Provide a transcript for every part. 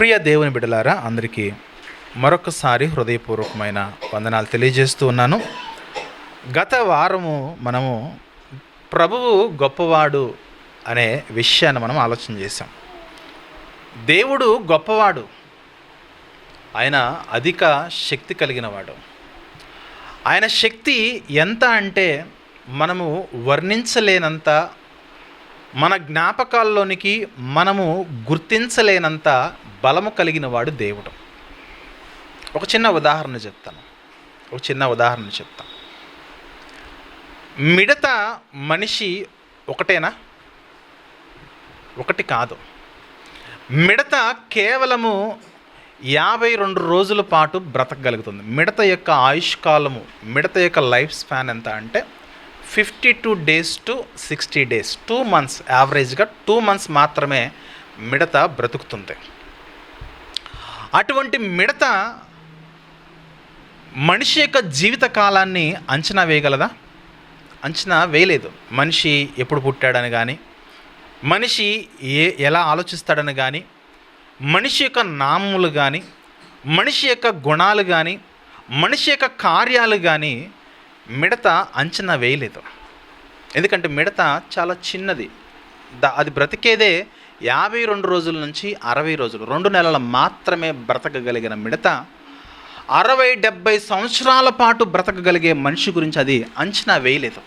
ప్రియ దేవుని బిడ్డలారా, అందరికీ మరొకసారి హృదయపూర్వకమైన వందనాలు తెలియజేస్తూ ఉన్నాను. గత వారము మనము ప్రభువు గొప్పవాడు అనే విషయాన్ని మనం ఆలోచన చేశాం. దేవుడు గొప్పవాడు, ఆయన అధిక శక్తి కలిగినవాడు. ఆయన శక్తి ఎంత అంటే మనము వర్ణించలేనంత, మన జ్ఞాపకాల్లోనికి మనము గుర్తించలేనంత బలము కలిగిన వాడు దేవుడు. ఒక చిన్న ఉదాహరణ చెప్తాను. మిడత మనిషి ఒకటేనా? ఒకటి కాదు. మిడత కేవలము 52 రోజుల పాటు బ్రతకగలుగుతుంది. మిడత యొక్క ఆయుష్కాలము, మిడత యొక్క లైఫ్ స్పాన్ ఎంత అంటే 52 days to 60 days, 2 months, యావరేజ్గా 2 months మాత్రమే మిడత బ్రతుకుతుంది. అటువంటి మిడత మనిషి యొక్క జీవిత కాలాన్ని అంచనా వేయగలదా? అంచనా వేయలేదు. మనిషి ఎప్పుడు పుట్టాడని కానీ, మనిషి ఎలా ఆలోచిస్తాడని కానీ, మనిషి యొక్క నామములు కానీ, మనిషి యొక్క గుణాలు కానీ, మనిషి యొక్క కార్యాలు కానీ మిడత అంచనా వేయలేదు. ఎందుకంటే మిడత చాలా చిన్నది. అది బ్రతికేదే 52 రోజుల నుంచి 60 రోజులు, 2 నెలల మాత్రమే బ్రతకగలిగిన మిడత 60-70 సంవత్సరాల పాటు బ్రతకగలిగే మనిషి గురించి అది అంచనా వేయలేదు.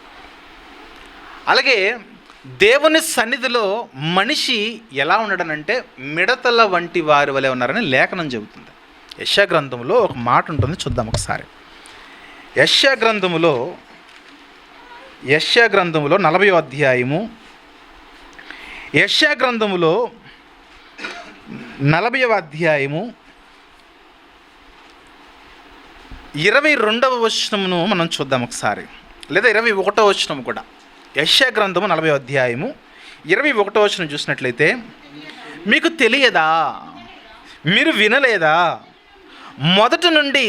అలాగే దేవుని సన్నిధిలో మనిషి ఎలా ఉన్నాడనంటే మిడతల వంటి వారి వలె ఉన్నారని లేఖనం చెబుతుంది. యెషయా గ్రంథంలో ఒక మాట ఉంటుంది, చూద్దాం ఒకసారి. యెషయా గ్రంథములో 40వ అధ్యాయము, యెషయా గ్రంథములో 40వ అధ్యాయము 22వ వచనమును మనం చూద్దాం ఒకసారి, లేదా 21వ వచనం కూడా. యెషయా గ్రంథము 40వ అధ్యాయము 21వ వచనం చూసినట్లయితే, మీకు తెలియదా? మీరు వినలేదా? మొదటి నుండి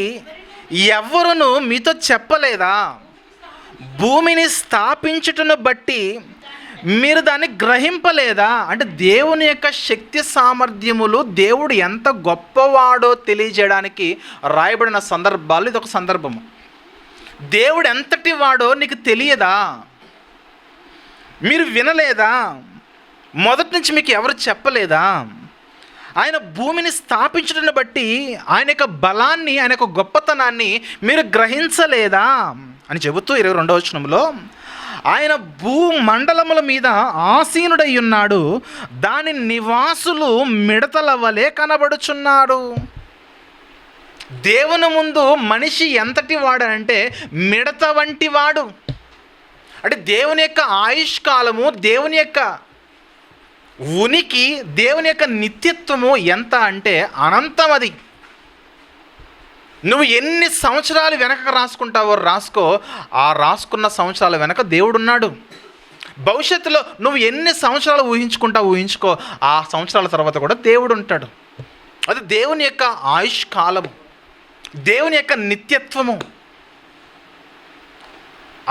ఎవరును మీతో చెప్పలేదా? భూమిని స్థాపించుటను బట్టి మీరు దాన్ని గ్రహింపలేదా? అంటే దేవుని యొక్క శక్తి సామర్థ్యములు, దేవుడు ఎంత గొప్పవాడో తెలియజేయడానికి రాయబడిన సందర్భాలు ఇదొక సందర్భము. దేవుడు ఎంతటి వాడో నీకు తెలియదా? మీరు వినలేదా? మొదటి నుంచి మీకు ఎవరు చెప్పలేదా? ఆయన భూమిని స్థాపించడాన్ని బట్టి ఆయన యొక్క బలాన్ని, ఆయన యొక్క గొప్పతనాన్ని మీరు గ్రహించలేదా అని చెబుతూ 22వ వచనంలో, ఆయన భూమండలముల మీద ఆసీనుడై ఉన్నాడు, దాని నివాసులు మిడతల వలె కనబడుచున్నాడు. దేవుని ముందు మనిషి ఎంతటి వాడనంటే మిడత వంటి వాడు. అంటే దేవుని యొక్క ఆయుష్కాలము, దేవుని యొక్క ఉనికి, దేవుని యొక్క నిత్యత్వము ఎంత అంటే అనంతం. అది నువ్వు ఎన్ని సంవత్సరాలు వెనక రాసుకుంటావో రాసుకో, ఆ రాసుకున్న సంవత్సరాల వెనక దేవుడున్నాడు. భవిష్యత్తులో నువ్వు ఎన్ని సంవత్సరాలు ఊహించుకో, ఆ సంవత్సరాల తర్వాత కూడా దేవుడు ఉంటాడు. అది దేవుని యొక్క ఆయుష్కాలము, దేవుని యొక్క నిత్యత్వము.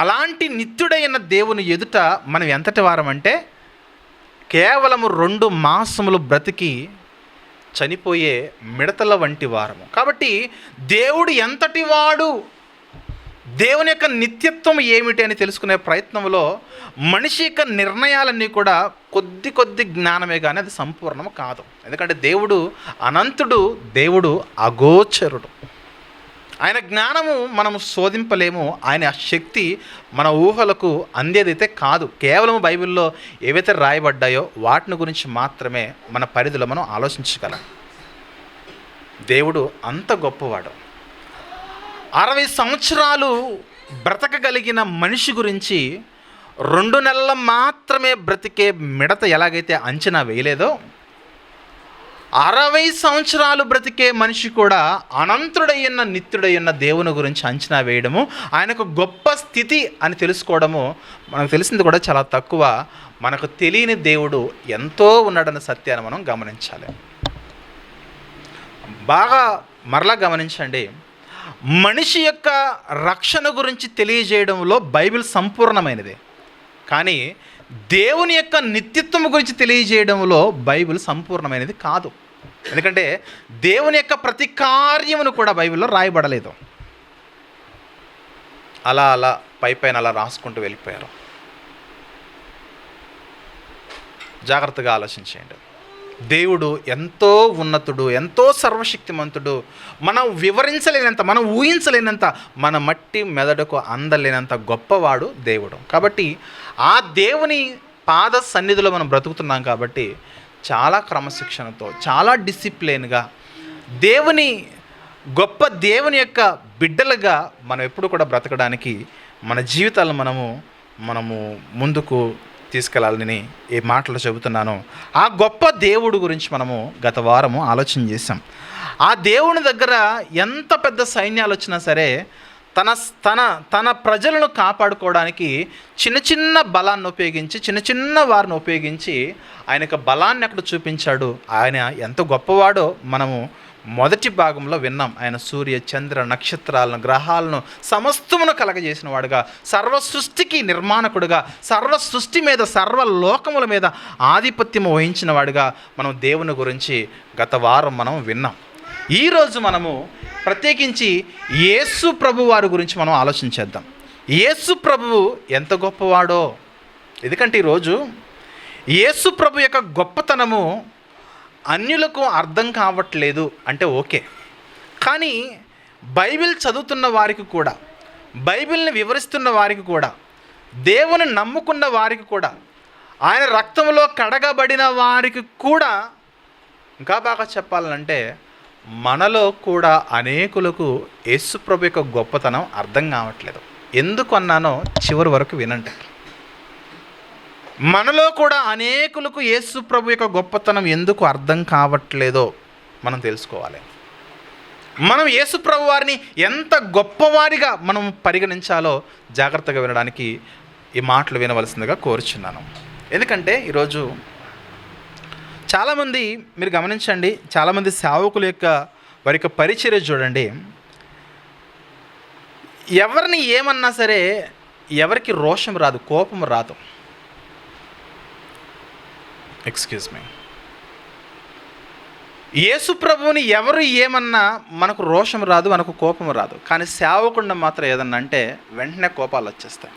అలాంటి నిత్యుడైన దేవుని ఎదుట మనం ఎంతటి వారం అంటే కేవలము 2 మాసములు బ్రతికి చనిపోయే మిడతల వంటి వారము. కాబట్టి దేవుడు ఎంతటి వాడు, దేవుని యొక్క నిత్యత్వం ఏమిటి అని తెలుసుకునే ప్రయత్నంలో మనిషి యొక్క నిర్ణయాలన్నీ కూడా కొద్ది జ్ఞానమే కానీ అది సంపూర్ణము కాదు. ఎందుకంటే దేవుడు అనంతుడు, దేవుడు అగోచరుడు. ఆయన జ్ఞానము మనము శోధింపలేము, ఆయన శక్తి మన ఊహలకు అందేదైతే కాదు. కేవలం బైబిల్లో ఏవైతే రాయబడ్డాయో వాటిని గురించి మాత్రమే మన పరిధిలో మనం ఆలోచించగలం. దేవుడు అంత గొప్పవాడు. 60 సంవత్సరాలు బ్రతకగలిగిన మనిషి గురించి 2 నెలలు మాత్రమే బ్రతికే మిడత ఎలాగైతే అంచనా వేయలేదో, 60 సంవత్సరాలు బ్రతికే మనిషి కూడా అనంతుడయ్యన్న నిత్యుడయ్యన్న దేవుని గురించి అంచనా వేయడము, ఆయనకు గొప్ప స్థితి అని తెలుసుకోవడము మనకు తెలిసింది కూడా చాలా తక్కువ. మనకు తెలియని దేవుడు ఎంతో ఉన్నాడన్న సత్యాన్ని మనం గమనించాలి. బాగా మరలా గమనించండి, మనిషి యొక్క రక్షణ గురించి తెలియజేయడంలో బైబిల్ సంపూర్ణమైనది, కానీ దేవుని యొక్క నిత్యత్వం గురించి తెలియజేయడంలో బైబిల్ సంపూర్ణమైనది కాదు. ఎందుకంటే దేవుని యొక్క ప్రతి కార్యమును కూడా బైబిల్లో రాయబడలేదు. అలా అలా పైన అలా రాసుకుంటూ వెళ్ళిపోయారు. జాగ్రత్తగా ఆలోచించేయండి. దేవుడు ఎంతో ఉన్నతుడు, ఎంతో సర్వశక్తిమంతుడు. మనం వివరించలేనంత, మనం ఊహించలేనంత, మన మట్టి మెదడుకు అందలేనంత గొప్పవాడు దేవుడు. కాబట్టి ఆ దేవుని పాద సన్నిధిలో మనం బ్రతుకుతున్నాం కాబట్టి చాలా క్రమశిక్షణతో, చాలా డిసిప్లిన్గా గొప్ప దేవుని యొక్క బిడ్డలుగా మనం ఎప్పుడు కూడా బ్రతకడానికి మన జీవితాలను మనము ముందుకు తీసుకెళ్ళాలని ఈ మాటలు చెబుతున్నాను. ఆ గొప్ప దేవుడు గురించి మనము గత వారము ఆలోచన చేసాం. ఆ దేవుని దగ్గర ఎంత పెద్ద సైన్యాలు వచ్చినా సరే తన తన తన ప్రజలను కాపాడుకోవడానికి చిన్న చిన్న బలాన్ని ఉపయోగించి, చిన్న చిన్న వారిని ఉపయోగించి ఆయన యొక్క బలాన్ని అక్కడ చూపించాడు. ఆయన ఎంత గొప్పవాడో మనము మొదటి భాగంలో విన్నాం. ఆయన సూర్య చంద్ర నక్షత్రాలను, గ్రహాలను సమస్తమును కలగజేసిన వాడుగా, సర్వ సృష్టికి నిర్మాణకుడుగా, సర్వ సృష్టి మీద, సర్వలోకముల మీద ఆధిపత్యం వహించిన వాడుగా మనం దేవుని గురించి గత వారం మనం విన్నాం. ఈరోజు మనము ప్రత్యేకించి యేసు ప్రభు వారి గురించి మనం ఆలోచించేద్దాం. యేసు ప్రభువు ఎంత గొప్పవాడో. ఎందుకంటే ఈరోజు యేసు ప్రభు యొక్క గొప్పతనము అన్యులకు అర్థం కావట్లేదు అంటే ఓకే, కానీ బైబిల్ చదువుతున్న వారికి కూడా, బైబిల్ని వివరిస్తున్న వారికి కూడా, దేవుని నమ్ముకున్న వారికి కూడా, ఆయన రక్తంలో కడగబడిన వారికి కూడా, ఇంకా బాగా చెప్పాలంటే మనలో కూడా అనేకులకు యేసు ప్రభు యొక్క గొప్పతనం అర్థం కావట్లేదు. ఎందుకు అన్నానో చివరి వరకు వినండి. మనలో కూడా అనేకులకు యేసు ప్రభు యొక్క గొప్పతనం ఎందుకు అర్థం కావట్లేదో మనం తెలుసుకోవాలి. మనం యేసు ప్రభు వారిని ఎంత గొప్పవారిగా మనం పరిగణించాలో జాగ్రత్తగా వినడానికి ఈ మాటలు వినవలసిందిగా కోరుచున్నాను. ఎందుకంటే ఈరోజు చాలామంది, మీరు గమనించండి, చాలామంది సేవకుల యొక్క వారి యొక్క పరిచర్య చూడండి. ఎవరిని ఏమన్నా సరే ఎవరికి రోషం రాదు, కోపం రాదు. Excuse me. యేసు ప్రభువుని ఎవరు ఏమన్నా మనకు రోషం రాదు, మనకు కోపం రాదు. కానీ సేవకుండా మాత్రం ఏదన్నా అంటే వెంటనే కోపాలు వచ్చేస్తాయి.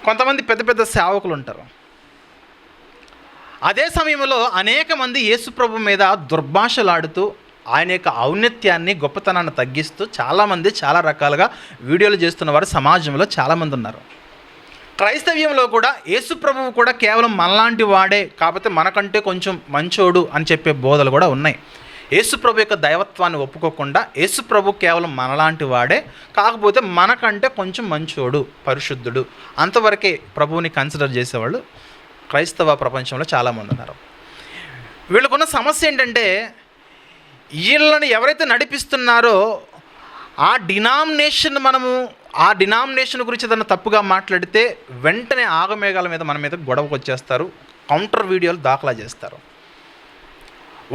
కొంతమంది పెద్ద పెద్ద సేవకులు ఉంటారు. అదే సమయంలో అనేక మంది యేసు ప్రభు మీద దుర్భాషలాడుతూ ఆయన యొక్క ఔన్నత్యాన్ని, గొప్పతనాన్ని తగ్గిస్తూ చాలామంది చాలా రకాలుగా వీడియోలు చేస్తున్నవారు సమాజంలో చాలామంది ఉన్నారు. క్రైస్తవ్యంలో కూడా యేసు ప్రభువు కూడా కేవలం మనలాంటి వాడే, కాకపోతే మనకంటే కొంచెం మంచోడు అని చెప్పే బోధలు కూడా ఉన్నాయి. యేసు ప్రభు యొక్క దైవత్వాన్ని ఒప్పుకోకుండా యేసు ప్రభు కేవలం మనలాంటి వాడే, కాకపోతే మనకంటే కొంచెం మంచోడు, పరిశుద్ధుడు, అంతవరకే ప్రభువుని కన్సిడర్ చేసేవాళ్ళు క్రైస్తవ ప్రపంచంలో చాలామంది ఉన్నారు. వీళ్ళకున్న సమస్య ఏంటంటే వీళ్ళని ఎవరైతే నడిపిస్తున్నారో ఆ డినామినేషన్ గురించి ఏదైనా తప్పుగా మాట్లాడితే వెంటనే ఆగమేఘాల మీద మన మీద గొడవకు వచ్చేస్తారు, కౌంటర్ వీడియోలు దాఖలా చేస్తారు.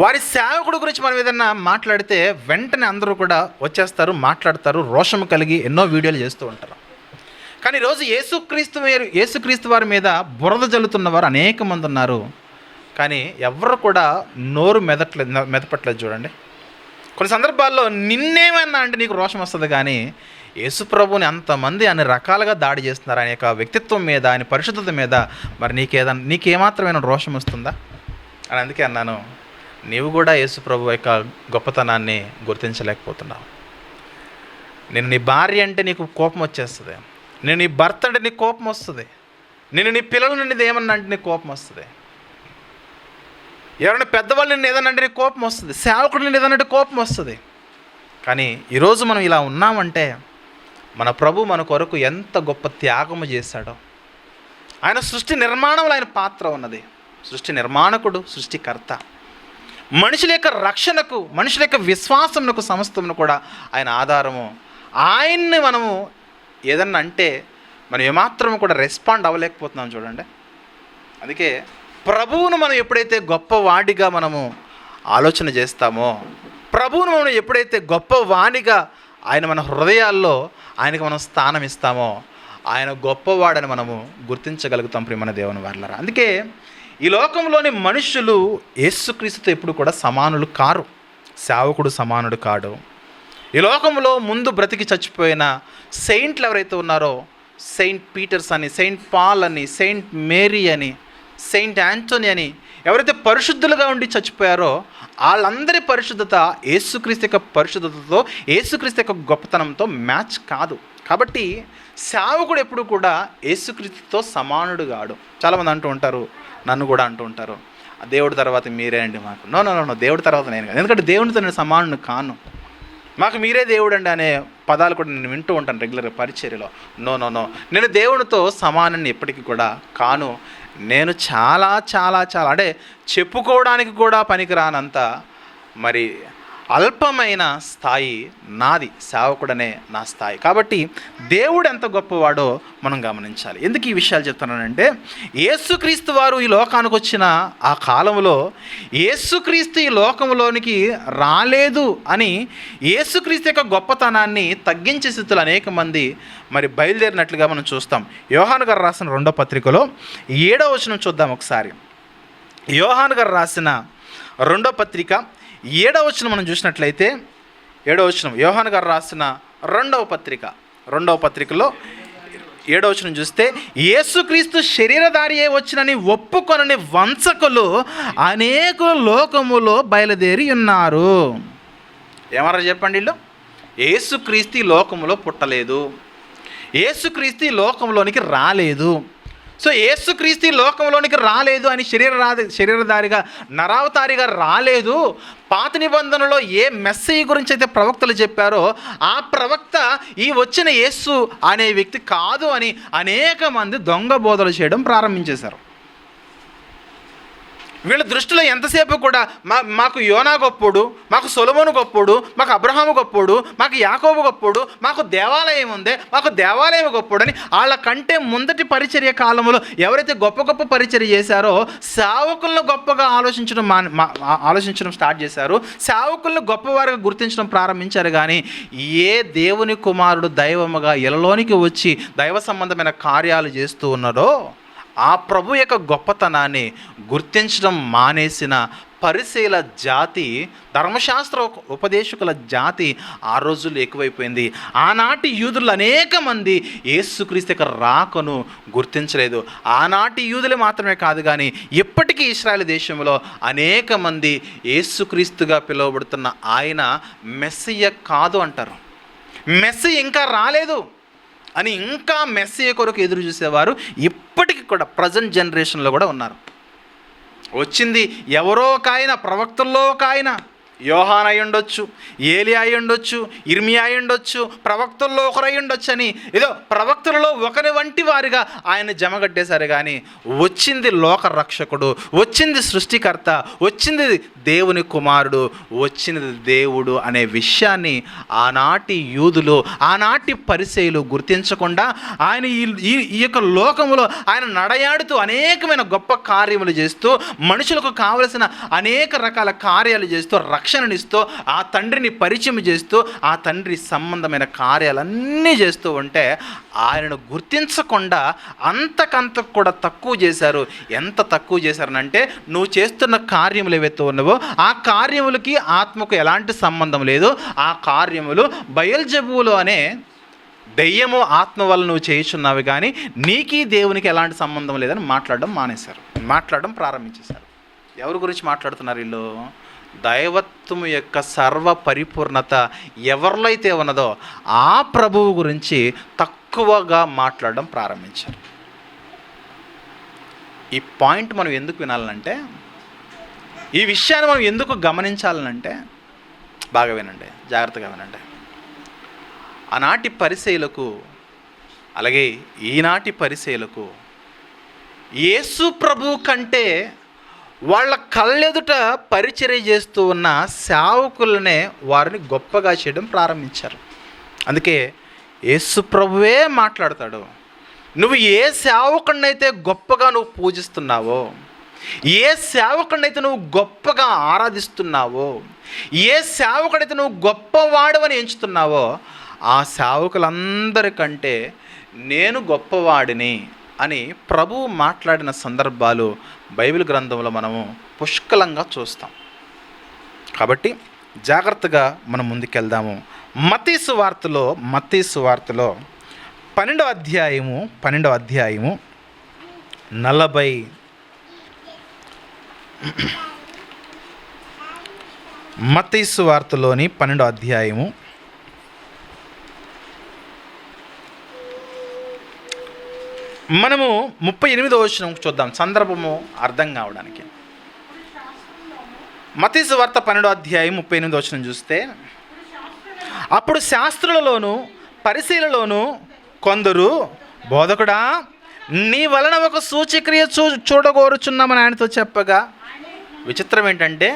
వారి సేవకుడు గురించి మనం ఏదైనా మాట్లాడితే వెంటనే అందరూ కూడా వచ్చేస్తారు, మాట్లాడతారు, రోషం కలిగి ఎన్నో వీడియోలు చేస్తూ ఉంటారు. కానీ ఈరోజు యేసుక్రీస్తు వారి మీద బురద జల్లుతున్న వారు అనేక మంది ఉన్నారు. కానీ ఎవరు కూడా నోరు మెదపట్లేదు. చూడండి, కొన్ని సందర్భాల్లో నిన్నేమన్నా అంటే నీకు రోషం వస్తుంది, కానీ యేసు ప్రభుని అంతమంది అన్ని రకాలుగా దాడి చేస్తున్నారు. ఆయన యొక్క వ్యక్తిత్వం మీద, ఆయన పరిశుద్ధత మీద మరి నీకేమాత్రమైన రోషం వస్తుందా అని అందుకే అన్నాను, నీవు కూడా యేసు ప్రభు యొక్క గొప్పతనాన్ని గుర్తించలేకపోతున్నావు. నేను నీ భార్య అంటే నీకు కోపం వచ్చేస్తుంది, నేను నీ భర్త అంటే నీకు కోపం వస్తుంది, నేను నీ పిల్లల నుండి ఏమన్నా అంటే నీకు కోపం వస్తుంది, ఎవరైనా పెద్దవాళ్ళు నిన్ను ఏదన్నా అంటే నీకు కోపం వస్తుంది, సేవకుడు నిన్ను ఏదన్నా అంటే కోపం వస్తుంది. కానీ ఈరోజు మనం ఇలా ఉన్నామంటే మన ప్రభు మన కొరకు ఎంత గొప్ప త్యాగము చేశాడో. ఆయన సృష్టి నిర్మాణంలో ఆయన పాత్ర ఉన్నది. సృష్టి నిర్మాణకుడు, సృష్టికర్త. మనుషుల యొక్క రక్షణకు, మనుషుల యొక్క విశ్వాసమునకు, సమస్తమును కూడా ఆయన ఆధారము. ఆయన్ని మనము ఏదన్నా అంటే మనం ఏమాత్రం కూడా రెస్పాండ్ అవ్వలేకపోతున్నాం. చూడండి, అందుకే ప్రభువును మనం ఎప్పుడైతే గొప్పవాడిగా మనము ఆలోచన చేస్తామో, ప్రభువును మనం ఎప్పుడైతే గొప్పవాణిగా ఆయన మన హృదయాల్లో ఆయనకు మనం స్థానం ఇస్తామో, ఆయన గొప్పవాడని మనము గుర్తించగలుగుతాం ప్రియమైన దేవుని వారలారా. అందుకే ఈ లోకంలోని మనుషులు యేసుక్రీస్తుతో ఎప్పుడు కూడా సమానులు కారు. సేవకుడు సమానుడు కాడు. ఈ లోకంలో ముందు బ్రతికి చచ్చిపోయిన సెయింట్లు ఎవరైతే ఉన్నారో, సెయింట్ పీటర్స్ అని, సెయింట్ పాల్ అని, సెయింట్ మేరీ అని, సెయింట్ యాంటోనీ అని ఎవరైతే పరిశుద్ధులుగా ఉండి చచ్చిపోయారో వాళ్ళందరి పరిశుద్ధత యేసుక్రీస్తు యొక్క పరిశుద్ధతతో, యేసుక్రీస్తు యొక్క గొప్పతనంతో మ్యాచ్ కాదు. కాబట్టి సేవకుడు ఎప్పుడు కూడా యేసుక్రీస్తుతో సమానుడు కాడు. చాలామంది అంటూ ఉంటారు, నన్ను కూడా అంటూ ఉంటారు, దేవుడి తర్వాత మీరే అండి మాకు. నో నో నో, దేవుడి తర్వాత నేను కాదు. ఎందుకంటే దేవునితో నేను సమానుడు కాను. మాకు మీరే దేవుడు అండి అనే పదాలు కూడా నేను వింటూ ఉంటాను రెగ్యులర్గా పరిచర్యలో. నో నో నో, నేను దేవునితో సమానాన్ని ఎప్పటికీ కూడా కాను. నేను చాలా చాలా చాలా అంటే చెప్పుకోవడానికి కూడా పనికిరానంత మరి అల్పమైన స్థాయి నాది, సేవకుడనే నా స్థాయి. కాబట్టి దేవుడు ఎంత గొప్పవాడో మనం గమనించాలి. ఎందుకు ఈ విషయాలు చెప్తున్నానంటే, యేసుక్రీస్తు వారు ఈ లోకానికి వచ్చిన ఆ కాలంలో యేసుక్రీస్తు ఈ లోకంలోనికి రాలేదు అని యేసుక్రీస్తు యొక్క గొప్పతనాన్ని తగ్గించే స్థితులు అనేక మంది మరి బయలుదేరినట్లుగా మనం చూస్తాం. యోహాను గారు రాసిన 2వ పత్రికలో 7వ వచనం చూద్దాం ఒకసారి. యోహాను గారు రాసిన 2వ పత్రిక 7వ వచనం మనం చూసినట్లయితే, 7వ వచనం యోహాను గారు రాసిన 2వ పత్రికలో 7వ వచనం చూస్తే, యేసుక్రీస్తు శరీరధారియే వచ్చినని ఒప్పుకొనని వంచకులు అనేకులు లోకములో బయలుదేరి ఉన్నారు. ఏమన్నా చెప్పండి, వీళ్ళు యేసుక్రీస్తు ఈ లోకములో పుట్టలేదు, యేసుక్రీస్తు ఈ లోకంలోనికి రాలేదు. సో యేసుక్రీస్తు ఈ లోకంలోనికి రాలేదు అని శరీరధారిగా నరావతారిగా రాలేదు. పాత నిబంధనలో ఏ మెస్సీ గురించి అయితే ప్రవక్తలు చెప్పారో ఆ ప్రవక్త ఈ వచ్చిన యేసు అనే వ్యక్తి కాదు అని అనేక మంది దొంగ బోధలు చేయడం ప్రారంభించేశారు. వీళ్ళ దృష్టిలో ఎంతసేపు కూడా మాకు యోనా గొప్పోడు, మాకు సొలొమోను గొప్పోడు, మాకు అబ్రహాము గొప్పోడు, మాకు యాకోబు గొప్పోడు, మాకు దేవాలయం ఉంది, మాకు దేవాలయం గొప్పోడు అని వాళ్ళ కంటే ముందటి పరిచర్య కాలంలో ఎవరైతే గొప్ప గొప్ప పరిచర్య చేశారో సేవకులను గొప్పగా ఆలోచించడం స్టార్ట్ చేశారు. సేవకులను గొప్పవారుగా గుర్తించడం ప్రారంభించారు. కానీ ఏ దేవుని కుమారుడు దైవముగా ఇలలోనికి వచ్చి దైవ సంబంధమైన కార్యాలు చేస్తూ ఉన్నారో ఆ ప్రభు యొక్క గొప్పతనాన్ని గుర్తించడం మానేసిన పరిసయ్యుల జాతి, ధర్మశాస్త్ర ఉపదేశకుల జాతి ఆ రోజుల్లో ఎక్కువైపోయింది. ఆనాటి యూదులు అనేక మంది యేసుక్రీస్తు యొక్క రాకను గుర్తించలేదు. ఆనాటి యూదులే మాత్రమే కాదు, కానీ ఇప్పటికీ ఇశ్రాయేలు దేశంలో అనేక మంది యేసుక్రీస్తుగా పిలువబడుతున్న ఆయన మెస్సియ కాదు అంటారు. మెస్సి ఇంకా రాలేదు అని ఇంకా మెస్సియ కొరకు ఎదురు చూసేవారు ఇప్పటికి కూడా ప్రజెంట్ జనరేషన్లో కూడా ఉన్నారు. వచ్చింది ఎవరో ఒక ఆయన, ప్రవక్తల్లో ఒక ఆయన, యోహాన్ అయి ఉండొచ్చు, ఏలియా అయి ఉండొచ్చు, ఇర్మియా అయి ఉండొచ్చు, ప్రవక్తల్లో ఒకరు అయి ఉండొచ్చు అని ఏదో ప్రవక్తలలో ఒకరి వంటి వారిగా ఆయన జమగట్టేశారు. కానీ వచ్చింది లోక రక్షకుడు, వచ్చింది సృష్టికర్త, వచ్చింది దేవుని కుమారుడు, వచ్చినది దేవుడు అనే విషయాన్ని ఆనాటి యూదులు, ఆనాటి పరిసయ్యులు గుర్తించకుండా ఆయన ఈ యొక్క లోకములో ఆయన నడయాడుతూ అనేకమైన గొప్ప కార్యములు చేస్తూ, మనుషులకు కావలసిన అనేక రకాల కార్యాలు చేస్తూ, రక్షణనిస్తూ, ఆ తండ్రిని పరిచయం చేస్తూ, ఆ తండ్రి సంబంధమైన కార్యాలన్నీ చేస్తూ ఉంటే ఆయనను గుర్తించకుండా అంతకంత కూడా తక్కువ చేశారు. ఎంత తక్కువ చేశారనంటే, నువ్వు చేస్తున్న కార్యములు ఏవైతే ఉన్నావో ఆ కార్యములకి ఆత్మకు ఎలాంటి సంబంధం లేదు. ఆ కార్యములు బయల్జెబూలు అనే దెయ్యము ఆత్మ వల్ల నువ్వు చేయుచున్నావు, కానీ నీకీ దేవునికి ఎలాంటి సంబంధం లేదని మాట్లాడడం ప్రారంభించేశారు. ఎవరి గురించి మాట్లాడుతున్నారు వీళ్ళు? దైవత్వము యొక్క సర్వ పరిపూర్ణత ఎవరిలో అయితే ఉన్నదో ఆ ప్రభువు గురించి తక్కువగా మాట్లాడడం ప్రారంభించారు. ఈ పాయింట్ మనం ఎందుకు వినాలంటే, ఈ విషయాన్ని మనం ఎందుకు గమనించాలనంటే, బాగా వినండి, జాగ్రత్తగా వినండి. ఆనాటి పరిసయ్యులకు అలాగే ఈనాటి పరిసయ్యులకు యేసు ప్రభు కంటే వాళ్ళ కళ్ళెదుట పరిచర్య చేస్తూ ఉన్న సేవకులనే వారిని గొప్పగా చేయడం ప్రారంభించారు. అందుకే యేసు ప్రభువే మాట్లాడతాడు, నువ్వు ఏ సేవకుడినైతే గొప్పగా నువ్వు పూజిస్తున్నావో, ఏ సేవకుడినైతే నువ్వు గొప్పగా ఆరాధిస్తున్నావో, ఏ సేవకుడైతే నువ్వు గొప్పవాడవని ఎంచుతున్నావో ఆ సేవకులందరికంటే నేను గొప్పవాడిని అని ప్రభువు మాట్లాడిన సందర్భాలు బైబిల్ గ్రంథంలో మనము పుష్కలంగా చూస్తాం. కాబట్టి జాగ్రత్తగా మనం ముందుకెళ్దాము. మత్తయి సువార్తలో 12వ అధ్యాయము 40 మత్తయి సువార్తలోని 12వ అధ్యాయము మనము 38వ వచనం చూద్దాం, సందర్భము అర్థం కావడానికి. మత్తయి సువార్త 12వ అధ్యాయం 38వ వచనం చూస్తే, అప్పుడు శాస్త్రులలోను పరిసయ్యులలోను కొందరు, బోధకుడా, నీ వలన ఒక సూచక్రియ చూడగోరుచున్నామని ఆయనతో చెప్పగా, విచిత్రం ఏంటంటే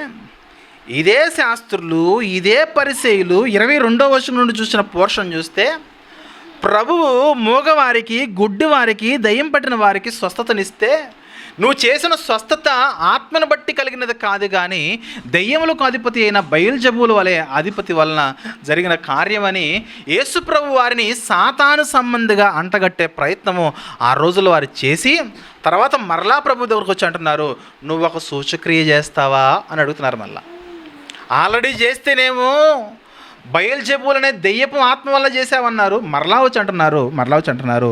ఇదే శాస్త్రులు ఇదే పరిసయ్యులు 22వ వచనం నుండి చూసిన పోర్షన్ చూస్తే, ప్రభువు మూగవారికి గుడ్డివారికి దయ్యం పట్టిన వారికి స్వస్థతనిస్తే, నువ్వు చేసిన స్వస్థత ఆత్మను బట్టి కలిగినది కాదు కానీ దయ్యములకు అధిపతి అయిన బయల్జెబూలు వలె అధిపతి వలన జరిగిన కార్యమని యేసు ప్రభు వారిని సాతాను సంబంధిగా అంటగట్టే ప్రయత్నము ఆ రోజుల్లో వారు చేసి, తర్వాత మరలా ప్రభు దగ్గరకు వచ్చి అంటున్నారు, నువ్వు ఒక సూచక్రియ చేస్తావా అని అడుగుతున్నారు. మళ్ళా ఆల్రెడీ చేస్తేనేమో బయల్జెబూల్ అనే దెయ్యపు ఆత్మ వల్ల చేసావన్నారు, మరలా వచ్చి అంటున్నారు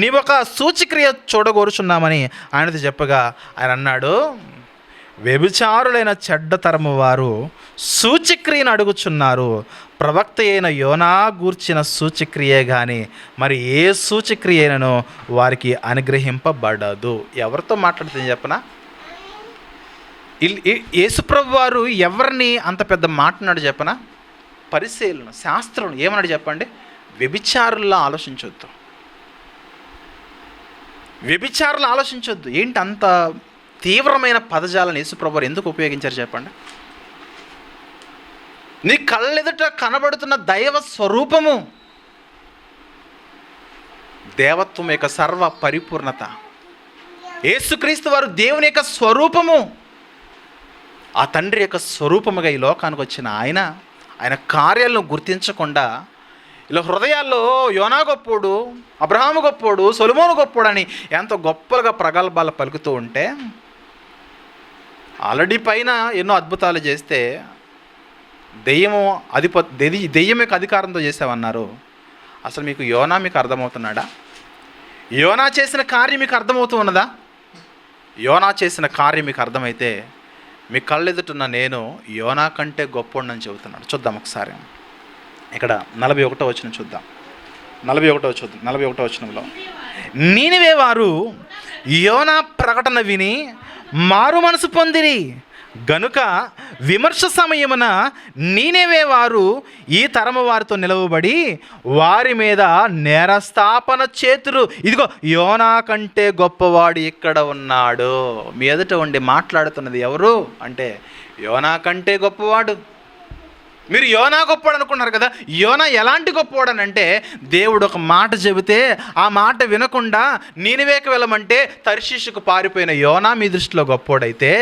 నీవు ఒక సూచక్రియ చూడగోరుచున్నామని ఆయనతో చెప్పగా ఆయన అన్నాడు, వ్యభిచారులైన చెడ్డ తరము వారు సూచక్రియను అడుగుచున్నారు, ప్రవక్త అయిన యోనా గూర్చిన సూచక్రియే కానీ మరి ఏ సూచక్రియను వారికి అనుగ్రహింపబడదు. ఎవరితో మాట్లాడుతుంది చెప్పనా? యేసుప్రభు వారు ఎవరిని అంత పెద్ద మాట్లాడు చెప్పనా? పరిశీలన శాస్త్రం ఏమన్నాడు చెప్పండి? వ్యభిచారుల్లో ఆలోచించొద్దు. ఏంటి అంత తీవ్రమైన పదజాలను యేసుప్రభు వారు ఎందుకు ఉపయోగించారు చెప్పండి? నీ కళ్ళెదుట కనబడుతున్న దైవ స్వరూపము, దేవత్వం యొక్క సర్వ పరిపూర్ణత, యేసుక్రీస్తు వారు దేవుని యొక్క స్వరూపము, ఆ తండ్రి యొక్క స్వరూపముగా ఈ లోకానికి వచ్చిన ఆయన కార్యాలను గుర్తించకుండా ఇలా హృదయాల్లో యోనా గొప్పోడు, అబ్రహాము గొప్పోడు, సొలొమోను గొప్పోడు అని ఎంతో గొప్పలుగా ప్రగల్భాలు పలుకుతూ ఉంటే, ఆల్రెడీ పైన ఎన్నో అద్భుతాలు చేస్తే దెయ్యం యొక్క అధికారంతో చేసామన్నారు. అసలు మీకు యోనా మీకు అర్థమవుతున్నాడా? యోనా చేసిన కార్యం మీకు అర్థమవుతూ ఉన్నదా? యోనా చేసిన కార్యం మీకు అర్థమైతే మీ కళ్ళెదుటున్న నేను యోనా కంటే గొప్పోడని చెబుతున్నాడు. చూద్దాం ఒకసారి. ఇక్కడ 41వ వచనం చూద్దాం. 41వ వచనంలో, నీనివే వారు యోనా ప్రకటన విని మారు మనసు పొందిరి గనుక విమర్శ సమయమున నీనివే వారు ఈ తరము వారితో నిలవబడి వారి మీద నేరస్థాపన చేతురు. ఇదిగో యోనా కంటే గొప్పవాడు ఇక్కడ ఉన్నాడు. మీ ఎదుట ఉండి మాట్లాడుతున్నది ఎవరు అంటే యోనా కంటే గొప్పవాడు. మీరు యోనా గొప్పవాడు అనుకున్నారు కదా. యోనా ఎలాంటి గొప్పవాడు అంటే, దేవుడు ఒక మాట చెబితే ఆ మాట వినకుండా నీనివేకి వెళ్ళమంటే తర్షీషుకు పారిపోయిన యోనా మీ దృష్టిలో గొప్పవాడైతే,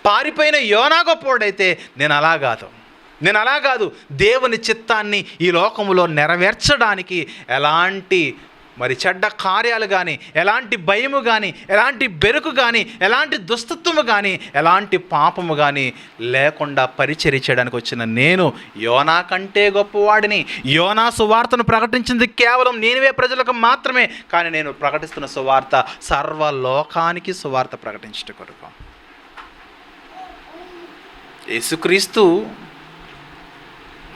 పారిపోయిన యోనా గొప్పవాడైతే నేను అలా కాదు. దేవుని చిత్తాన్ని ఈ లోకములో నెరవేర్చడానికి ఎలాంటి చెడ్డ కార్యాలు కానీ, ఎలాంటి భయము కానీ, ఎలాంటి బెరుకు కానీ, ఎలాంటి దుస్తత్వము కానీ, ఎలాంటి పాపము కానీ లేకుండా పరిచర్య చేయడానికి వచ్చిన నేను యోనా కంటే గొప్పవాడిని. యోనా సువార్తను ప్రకటించింది కేవలం నీనివే ప్రజలకు మాత్రమే, కానీ నేను ప్రకటిస్తున్న సువార్త సర్వలోకానికి సువార్త ప్రకటించట కొరకు. యేసుక్రీస్తు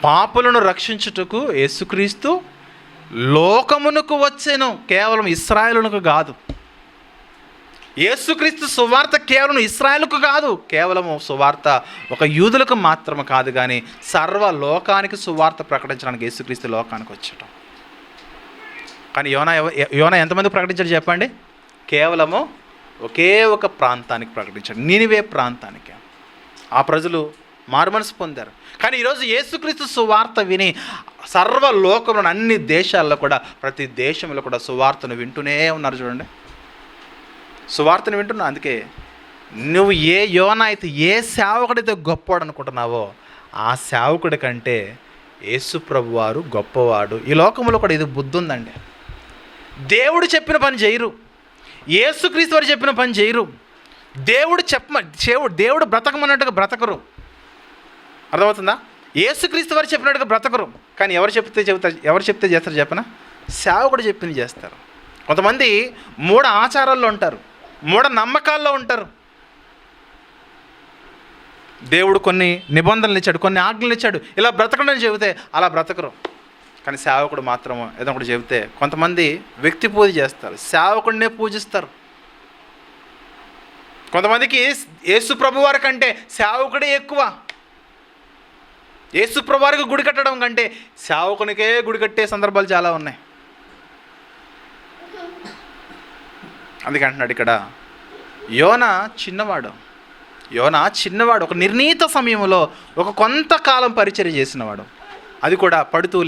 పాపులను రక్షించుటకు యేసుక్రీస్తు లోకమునకు వచ్చెను, కేవలం ఇశ్రాయేలునకు కాదు. యేసుక్రీస్తు సువార్త కేవలం ఇశ్రాయేలుకు కాదు, కేవలము సువార్త ఒక యూదులకు మాత్రమే కాదు, కానీ సర్వలోకానికి సువార్త ప్రకటించడానికి యేసుక్రీస్తు లోకానికి వచ్చటం. కానీ యోనా ఎంతమంది ప్రకటించాడు చెప్పండి? కేవలము ఒకే ఒక ప్రాంతానికి ప్రకటించాడు, నీనివే ప్రాంతానికి. ఆ ప్రజలు మారుమనసు పొందారు. కానీ ఈరోజు యేసుక్రీస్తు సువార్త విని సర్వలోకంలో అన్ని దేశాల్లో కూడా, ప్రతి దేశంలో కూడా సువార్తను వింటూనే ఉన్నారు. చూడండి, సువార్తను వింటున్నా. అందుకే నువ్వు ఏ యోనా అయితే, ఏ సేవకుడైతే గొప్పవాడు అనుకుంటున్నావో ఆ సేవకుడి కంటే యేసు ప్రభు వారు గొప్పవాడు. ఈ లోకంలో కూడా ఇది బుద్ధి ఉందండి. దేవుడు చెప్పిన పని చేయరు, యేసుక్రీస్తు వారు చెప్పిన పని చేయరు. దేవుడు బ్రతకమన్నట్టుగా బ్రతకరు. అర్థమవుతుందా? యేసుక్రీస్తు వారు చెప్పినట్టుగా బ్రతకరు. కానీ ఎవరు చెప్తే చేస్తారు చెప్పనా? సేవకుడు చెప్పింది చేస్తారు. కొంతమంది మూఢ ఆచారాల్లో ఉంటారు, మూఢ నమ్మకాల్లో ఉంటారు. దేవుడు కొన్ని నిబంధనలు ఇచ్చాడు, కొన్ని ఆజ్ఞలు ఇచ్చాడు, ఇలా బ్రతకడం చెబితే అలా బ్రతకరు. కానీ సేవకుడు మాత్రం ఏదో ఒకటి చెబితే కొంతమంది వ్యక్తి పూజ చేస్తారు, సేవకుడినే పూజిస్తారు. కొంతమందికి యేసు ప్రభు వారి కంటే సేవకుడే ఎక్కువ. యేసు ప్రభు వారికి గుడి కట్టడం కంటే సేవకునికే గుడి కట్టే సందర్భాలు చాలా ఉన్నాయి. అందుకే అంటున్నాడు ఇక్కడ, యోనా చిన్నవాడు, ఒక నిర్ణీత సమయంలో ఒక కొంతకాలం పరిచర్య చేసినవాడు. అది కూడా పడుతూ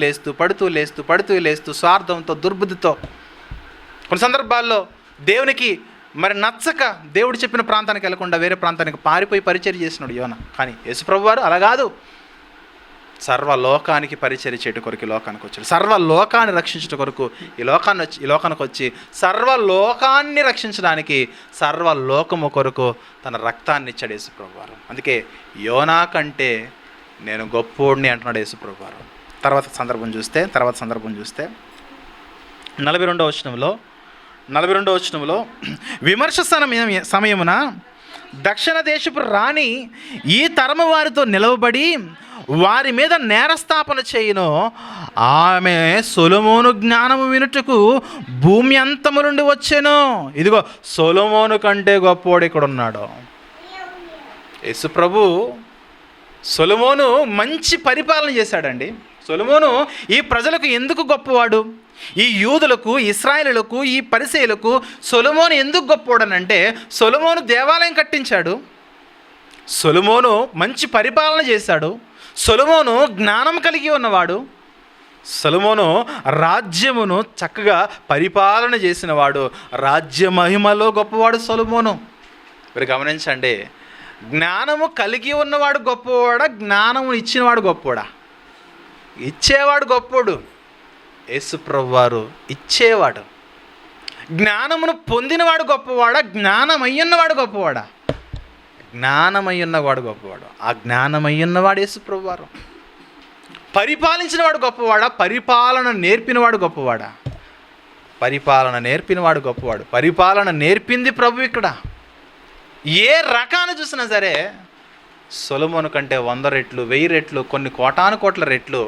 లేస్తూ స్వార్థంతో, దుర్బుద్ధితో, కొన్ని సందర్భాల్లో దేవునికి మరి నచ్చక దేవుడు చెప్పిన ప్రాంతానికి వెళ్లకుండా వేరే ప్రాంతానికి పారిపోయి పరిచర్య చేసినాడు యోనా. కానీ యేసుప్రభు వారు అలా కాదు, సర్వలోకానికి పరిచర్య చేయట కొరకు ఈ లోకానికి వచ్చాడు. సర్వలోకాన్ని రక్షించట కొరకు ఈ లోకానికి వచ్చి సర్వలోకాన్ని రక్షించడానికి సర్వలోకము కొరకు తన రక్తాన్ని ఇచ్చాడు యేసుప్రభు వారు. అందుకే యోనా కంటే నేను గొప్పోడిని అంటున్నాడు యేసుప్రభు వారు. తర్వాత సందర్భం చూస్తే 42వ వచనంలో విమర్శ సమయమున దక్షిణ దేశపు రాణి ఈ తరము వారితో నిలవబడి వారి మీద నేరస్థాపన చేయను. ఆమె సొలొమోను జ్ఞానము వినుటకు భూమి అంతము నుండి వచ్చెను. ఇదిగో సొలొమోను కంటే గొప్పవాడు ఇక్కడ ఉన్నాడు. యేసు ప్రభు సొలొమోను మంచి పరిపాలన చేశాడండి. సొలొమోను ఈ ప్రజలకు ఎందుకు గొప్పవాడు? ఈ యూదులకు, ఇశ్రాయేలులకు, ఈ పరిసయ్యులకు సొలొమోను ఎందుకు గొప్పవాడనంటే, సొలొమోను దేవాలయం కట్టించాడు, సొలొమోను మంచి పరిపాలన చేశాడు, సొలొమోను జ్ఞానం కలిగి ఉన్నవాడు, సొలొమోను రాజ్యమును చక్కగా పరిపాలన చేసినవాడు, రాజ్య మహిమలో గొప్పవాడు సొలొమోను. మీరు గమనించండి, జ్ఞానము కలిగి ఉన్నవాడు గొప్పవాడా, జ్ఞానము ఇచ్చినవాడు గొప్పవాడా? ఇచ్చేవాడు గొప్పోడు. యేసుప్రభు వారు ఇచ్చేవాడు. జ్ఞానమును పొందినవాడు గొప్పవాడా, జ్ఞానమయ్యున్నవాడు గొప్పవాడా? జ్ఞానమయ్యున్నవాడు గొప్పవాడు. ఆ జ్ఞానమయ్యున్నవాడు యేసుప్రభు వారు. పరిపాలించినవాడు గొప్పవాడా, పరిపాలన నేర్పినవాడు గొప్పవాడా? పరిపాలన నేర్పినవాడు గొప్పవాడు. పరిపాలన నేర్పింది ప్రభు. ఇక్కడ ఏ రకాన్ని చూసినా సరే సొలొమోను కంటే 100 రెట్లు, 1000 రెట్లు, కొన్ని కోటాను కోట్ల రెట్లు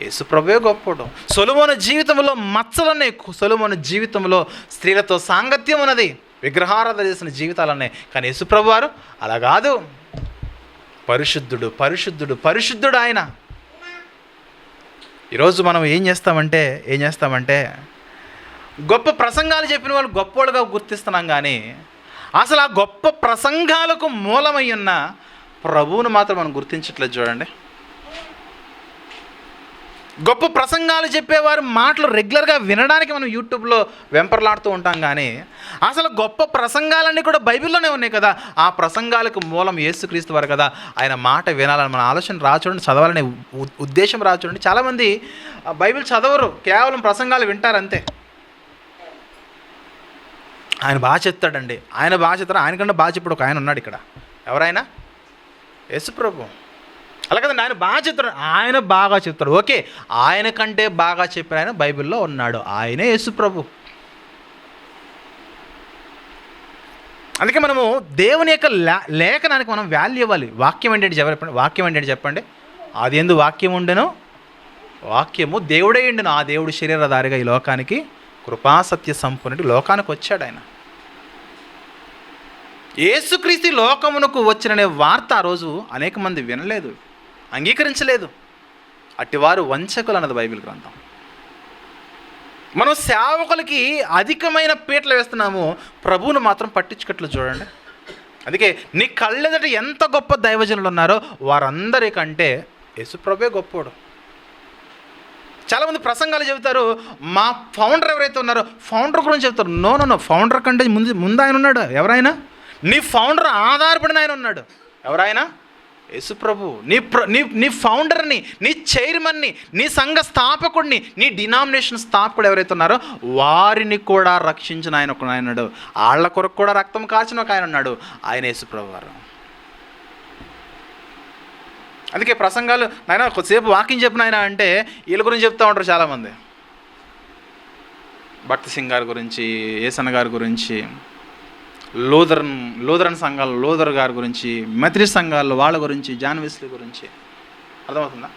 యేసుప్రభువే గొప్పడు. సొలొమోను జీవితంలో మచ్చలున్నాయి, సొలొమోను జీవితంలో స్త్రీలతో సాంగత్యం ఉన్నది, విగ్రహారాధన చేసిన జీవితాలున్నాయి. కానీ యేసుప్రభు వారు అలా కాదు. పరిశుద్ధుడు ఆయన. ఈరోజు మనం ఏం చేస్తామంటే గొప్ప ప్రసంగాలు చెప్పిన వాళ్ళు గొప్పోళ్ళుగా గుర్తిస్తున్నాం. కానీ అసలు ఆ గొప్ప ప్రసంగాలకు మూలమై ఉన్న ప్రభువును మాత్రం మనం గుర్తించట్లేదు. చూడండి, గొప్ప ప్రసంగాలు చెప్పేవారు మాటలు రెగ్యులర్గా వినడానికి మనం యూట్యూబ్లో వెంపర్లాడుతూ ఉంటాం. కానీ అసలు గొప్ప ప్రసంగాలన్నీ కూడా బైబిల్లోనే ఉన్నాయి కదా. ఆ ప్రసంగాలకు మూలం యేసుక్రీస్తు వారు కదా. ఆయన మాట వినాలని మన ఆలోచన చూడండి, చదవాలనే ఉద్దేశం చూడండి. చాలామంది బైబిల్ చదవరు, కేవలం ప్రసంగాలు వింటారు అంతే. ఆయన బాగా చెప్తాడండి, ఆయనకన్నా బాగా చెప్పాడు ఒక ఆయన ఉన్నాడు ఇక్కడ. ఎవరైనా? యేసుప్రభు. అలా కదండి, ఆయన బాగా చెప్తాడు. ఓకే, ఆయన కంటే బాగా చెప్పిన ఆయన బైబిల్లో ఉన్నాడు, ఆయనే యేసుప్రభు. అందుకే మనము దేవుని యొక్క లేఖనానికి మనం వాల్యూ ఇవ్వాలి. వాక్యం ఏంటంటే చెప్పండి. అది ఎందు వాక్యం ఉండెనో, వాక్యము దేవుడే ఉండెను, ఆ దేవుడు శరీరధారిగా ఈ లోకానికి కృపాసత్య సంపూర్ణుడు లోకానికి వచ్చాడు. ఆయన యేసుక్రీస్తు లోకమునకు వచ్చిననే వార్త ఆ రోజు అనేక మంది వినలేదు, అంగీకరించలేదు. అట్టివారు వంచకులు అన్నది బైబిల్ గ్రంథం. మనం సేవకులకి అధికమైన పీటలు వేస్తున్నాము, ప్రభువును మాత్రం పట్టించుకట్లు. చూడండి, అందుకే నీ కళ్ళెదట ఎంత గొప్ప దైవజనులు ఉన్నారో వారందరికంటే యేసుప్రభువే గొప్పోడు. చాలామంది ప్రసంగాలు చెబుతారు, మా ఫౌండర్ ఎవరైతే ఉన్నారో ఫౌండర్ గురించి చెప్తారు. నో, ఫౌండర్ కంటే ముందు ఆయన ఉన్నాడు. ఎవరైనా? నీ ఫౌండర్ ఆధారపడిన ఆయన ఉన్నాడు. ఎవరైనా? యేసుప్రభు నీ ఫౌండర్ని, నీ చైర్మన్ని, నీ సంఘ స్థాపకుడిని, నీ డినామినేషన్ స్థాపకుడు ఎవరైతే ఉన్నారో వారిని కూడా రక్షించిన ఆయన ఒక ఆయన ఉన్నాడు. వాళ్ళ కొరకు కూడా రక్తం కార్చిన ఒక ఆయన ఉన్నాడు, ఆయన యేసుప్రభు వారు. అందుకే ప్రసంగాలు నాయన కొద్దిసేపు వాకింగ్ చెప్పిన ఆయన అంటే వీళ్ళ గురించి చెప్తూ ఉంటారు చాలామంది. భక్తి సింగ్ గారి గురించి, ఏసన్న గారి గురించి, లూథరన్ సంఘాలు లూథర్ గారి గురించి, మెథడిస్ట్ సంఘాల్లో వాళ్ళ గురించి, జాన్ వెస్లీ గురించి. అర్థమవుతుందా?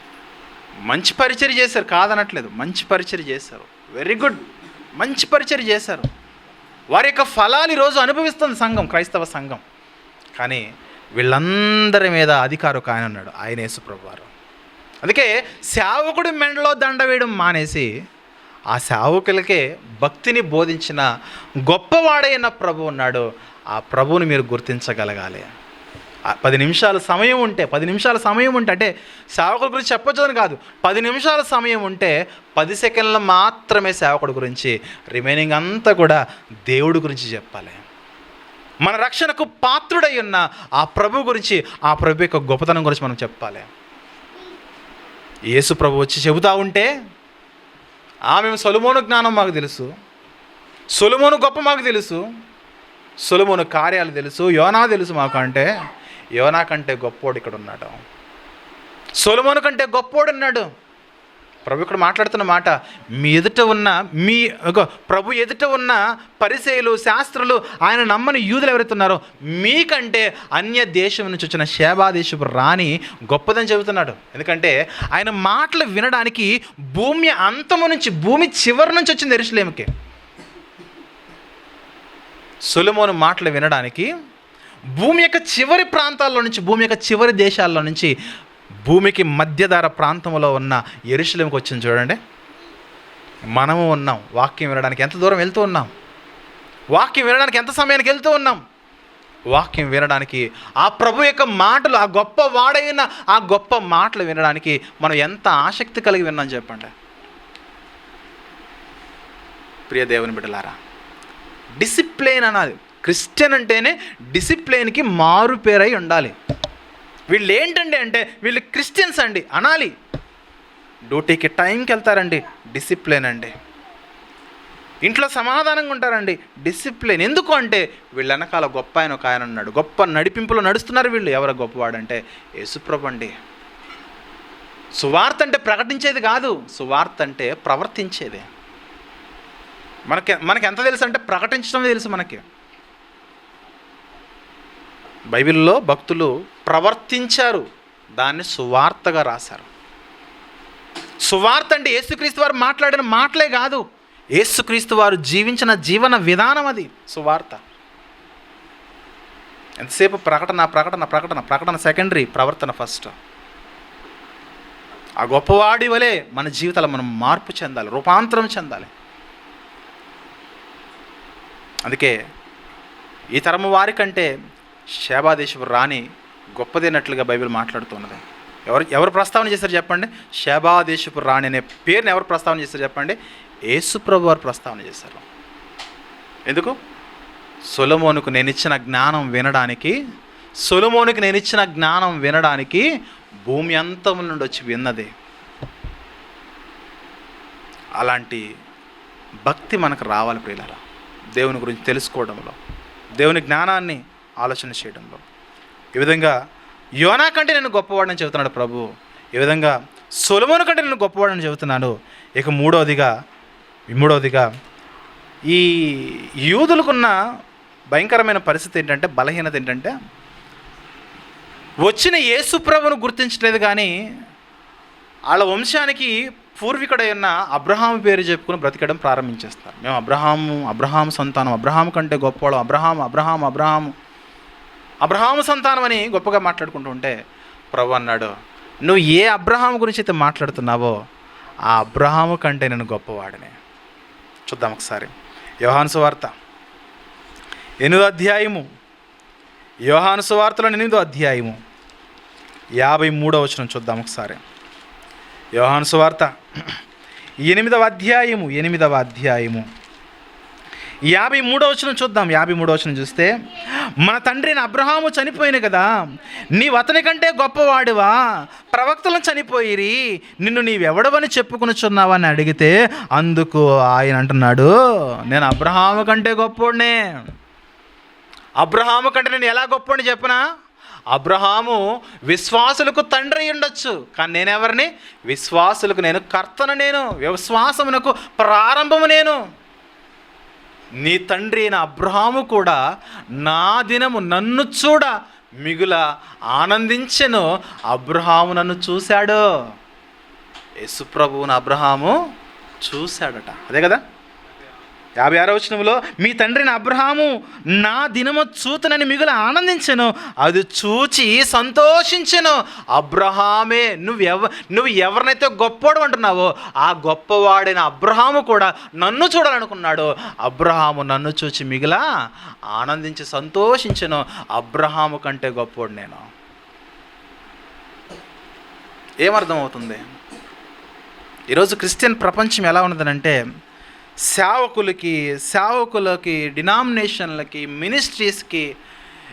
మంచి పరిచర్య చేశారు, కాదనట్లేదు, మంచి పరిచర్య చేశారు, వెరీ గుడ్, మంచి పరిచర్య చేశారు. వారి యొక్క ఫలాలు ఈరోజు అనుభవిస్తుంది సంఘం, క్రైస్తవ సంఘం. కానీ వీళ్ళందరి మీద అధికారం ఒక ఆయన ఉన్నాడు, ఆయన యేసుప్రభు వారు. అందుకే సేవకుడి మెండలో దండ వేయడం మానేసి ఆ సేవకులకే భక్తిని బోధించిన గొప్పవాడైన ప్రభు ఉన్నాడు. ఆ ప్రభువుని మీరు గుర్తించగలగాలి. 10 నిమిషాల సమయం ఉంటే, 10 నిమిషాల సమయం ఉంటే, అంటే సేవకుల గురించి చెప్పొచ్చు అని కాదు, 10 నిమిషాల సమయం ఉంటే 10 సెకండ్లు మాత్రమే సేవకుడి గురించి, రిమైనింగ్ అంతా కూడా దేవుడి గురించి చెప్పాలి. మన రక్షణకు పాత్రుడై ఉన్న ఆ ప్రభు గురించి, ఆ ప్రభు యొక్క గొప్పతనం గురించి మనం చెప్పాలి. యేసు ప్రభు వచ్చి చెబుతూ ఉంటే మేము సొలొమోను జ్ఞానం మాకు తెలుసు, సొలొమోను గొప్ప మాకు తెలుసు, సొలొమోను కార్యాలు తెలుసు, యోనా తెలుసు మాకు అంటే, యోనా కంటే గొప్పోడు ఇక్కడ ఉన్నాడు, సొలొమోను కంటే గొప్పోడు ఉన్నాడు. ప్రభు ఇక్కడ మాట్లాడుతున్న మాట, మీ ఎదుట ఉన్న ప్రభు ఎదుట ఉన్న పరిసయ్యులు, శాస్త్రులు, ఆయన నమ్మని యూదులు ఎవరైతే ఉన్నారో మీకంటే అన్య దేశం నుంచి వచ్చిన షేబా దేశపు రాణి గొప్పదని చెబుతున్నాడు. ఎందుకంటే ఆయన మాటలు వినడానికి భూమి అంతము నుంచి, భూమి చివరి నుంచి వచ్చింది యెరూషలేముకి. సొలొమోను మాటలు వినడానికి భూమి యొక్క చివరి ప్రాంతాల్లో నుంచి, భూమి యొక్క చివరి దేశాల్లో నుంచి భూమికి మధ్యధర ప్రాంతంలో ఉన్న యెరూషలేముకి వచ్చింది. చూడండి, మనము ఉన్నాం వాక్యం వినడానికి. ఎంత దూరం వెళ్తూ ఉన్నాం, వాక్యం వినడానికి ఎంత సమయానికి వెళ్తూ ఉన్నాం. వాక్యం వినడానికి, ఆ ప్రభు యొక్క మాటలు, ఆ గొప్ప వాడైన ఆ గొప్ప మాటలు వినడానికి మనం ఎంత ఆసక్తి కలిగి విన్నాం చెప్పండి. ప్రియ దేవుని బిడ్డలారా, డిసిప్లిన్ అనాలి. క్రిస్టియన్ అంటేనే డిసిప్లిన్కి మారు పేరై ఉండాలి. వీళ్ళు ఏంటండి అంటే వీళ్ళు క్రిస్టియన్స్ అండి అనాలి. డ్యూటీకి టైంకి వెళ్తారండి, డిసిప్లిన్ అండి. ఇంట్లో సమాధానంగా ఉంటారండి, డిసిప్లిన్. ఎందుకు అంటే వీళ్ళ వెనకాల గొప్ప ఆయన ఒక ఆయన ఉన్నాడు, గొప్ప నడిపింపులో నడుస్తున్నారు వీళ్ళు. ఎవరు గొప్పవాడంటే యేసుప్రభు అండి. సువార్త అంటే ప్రకటించేది కాదు, సువార్త అంటే ప్రవర్తించేది. మనకి ఎంత తెలుసు అంటే ప్రకటించడమే తెలుసు మనకి. బైబిల్లో భక్తులు ప్రవర్తించారు, దాన్ని సువార్తగా రాశారు. సువార్త అంటే యేసుక్రీస్తు వారు మాట్లాడిన మాటలే కాదు, యేసుక్రీస్తు వారు జీవించిన జీవన విధానం, అది సువార్త. ఎంతసేపు ప్రకటన ప్రకటన ప్రకటన ప్రకటన సెకండరీ, ప్రవర్తన ఫస్ట్. ఆ గొప్పవాడి వలె మన జీవితాలు మనం మార్పు చెందాలి, రూపాంతరం చెందాలి. అందుకే ఈ తరము వారికంటే షేబా దేశపు రాణి గొప్పదైనట్లుగా బైబిల్ మాట్లాడుతున్నది. ఎవరు ప్రస్తావన చేశారు చెప్పండి? షేబా దేశపు రాణి అనే పేరుని ఎవరు ప్రస్తావన చేశారు చెప్పండి? యేసుప్రభు వారు ప్రస్తావన చేశారు. ఎందుకు? సొలొమోనుకు నేనిచ్చిన జ్ఞానం వినడానికి, సొలొమోనుకు నేనిచ్చిన జ్ఞానం వినడానికి భూమి అంతముల నుండి వచ్చి విన్నది. అలాంటి భక్తి మనకు రావాలి ప్రియులారా, దేవుని గురించి తెలుసుకోవడంలో, దేవుని జ్ఞానాన్ని ఆలోచన చేయడంలో. ఈ విధంగా యోనా కంటే నేను గొప్పవాడని చెబుతున్నాడు ప్రభు, ఈ విధంగా సొలొమోను కంటే నేను గొప్పవాడని చెబుతున్నాను. ఇక మూడవదిగా ఈ యూదులకున్న భయంకరమైన పరిస్థితి ఏంటంటే, బలహీనత ఏంటంటే, వచ్చిన యేసుప్రభును గుర్తించలేదు కానీ వాళ్ళ వంశానికి పూర్వీకుడై ఉన్న అబ్రహాము పేరు చెప్పుకుని బ్రతికడం ప్రారంభించేస్తారు. మేము అబ్రహాము సంతానం, అబ్రహాము కంటే గొప్పవాడు, అబ్రహాము సంతానం అని గొప్పగా మాట్లాడుకుంటూ ఉంటే ప్రభు అన్నాడు, నువ్వు ఏ అబ్రహాము గురించి అయితే మాట్లాడుతున్నావో ఆ అబ్రహాము కంటే నేను గొప్పవాడిని. చూద్దాం ఒకసారి. యోహాను సువార్త 8వ అధ్యాయము, యోహాను సువార్తలో 8వ అధ్యాయము 53వ వచనం చూద్దాం ఒకసారి. యోహాను సువార్త 8వ అధ్యాయము 53వ వచనం చూద్దాం. 53వ వచనం చూస్తే, మన తండ్రి అయిన అబ్రహాము చనిపోయిన కదా, నీవు అతని కంటే గొప్పవాడివా? ప్రవక్తలను చనిపోయిరి, నిన్ను నీవెవడవని చెప్పుకొనుచున్నావని అడిగితే, అందుకు ఆయన అంటున్నాడు, నేను అబ్రహాము కంటే గొప్పోడినే. అబ్రహాము కంటే నేను ఎలా గొప్పోడిని చెప్పనా? అబ్రహాము విశ్వాసులకు తండ్రి ఉండొచ్చు, కానీ నేనెవరిని? విశ్వాసులకు నేను కర్తను, నేను విశ్వాసమునకు ప్రారంభము నేను. నీ తండ్రి అయిన అబ్రహాము కూడా నా దినము నన్ను చూడ మిగుల ఆనందించెను. అబ్రహాము నన్ను చూశాడు. యేసుప్రభువును అబ్రహాము చూశాడట. అదే కదా 56వ వచనంలో, మీ తండ్రిని అబ్రహాము నా దినము చూతనని మిగుల ఆనందించెను, అది చూచి సంతోషించెను. అబ్రహామే, నువ్వు ఎవరినైతే గొప్పవాడు అంటున్నావో ఆ గొప్పవాడైన అబ్రహాము కూడా నన్ను చూడాలనుకున్నాడు. అబ్రహాము నన్ను చూచి మిగుల ఆనందించి సంతోషించెను. అబ్రహాము కంటే గొప్పవాడు నేను. ఏమర్థమవుతుంది? ఈరోజు క్రిస్టియన్ ప్రపంచం ఎలా ఉన్నదనంటే, సేవకులకి డినామినేషన్లకి మినిస్ట్రీస్కి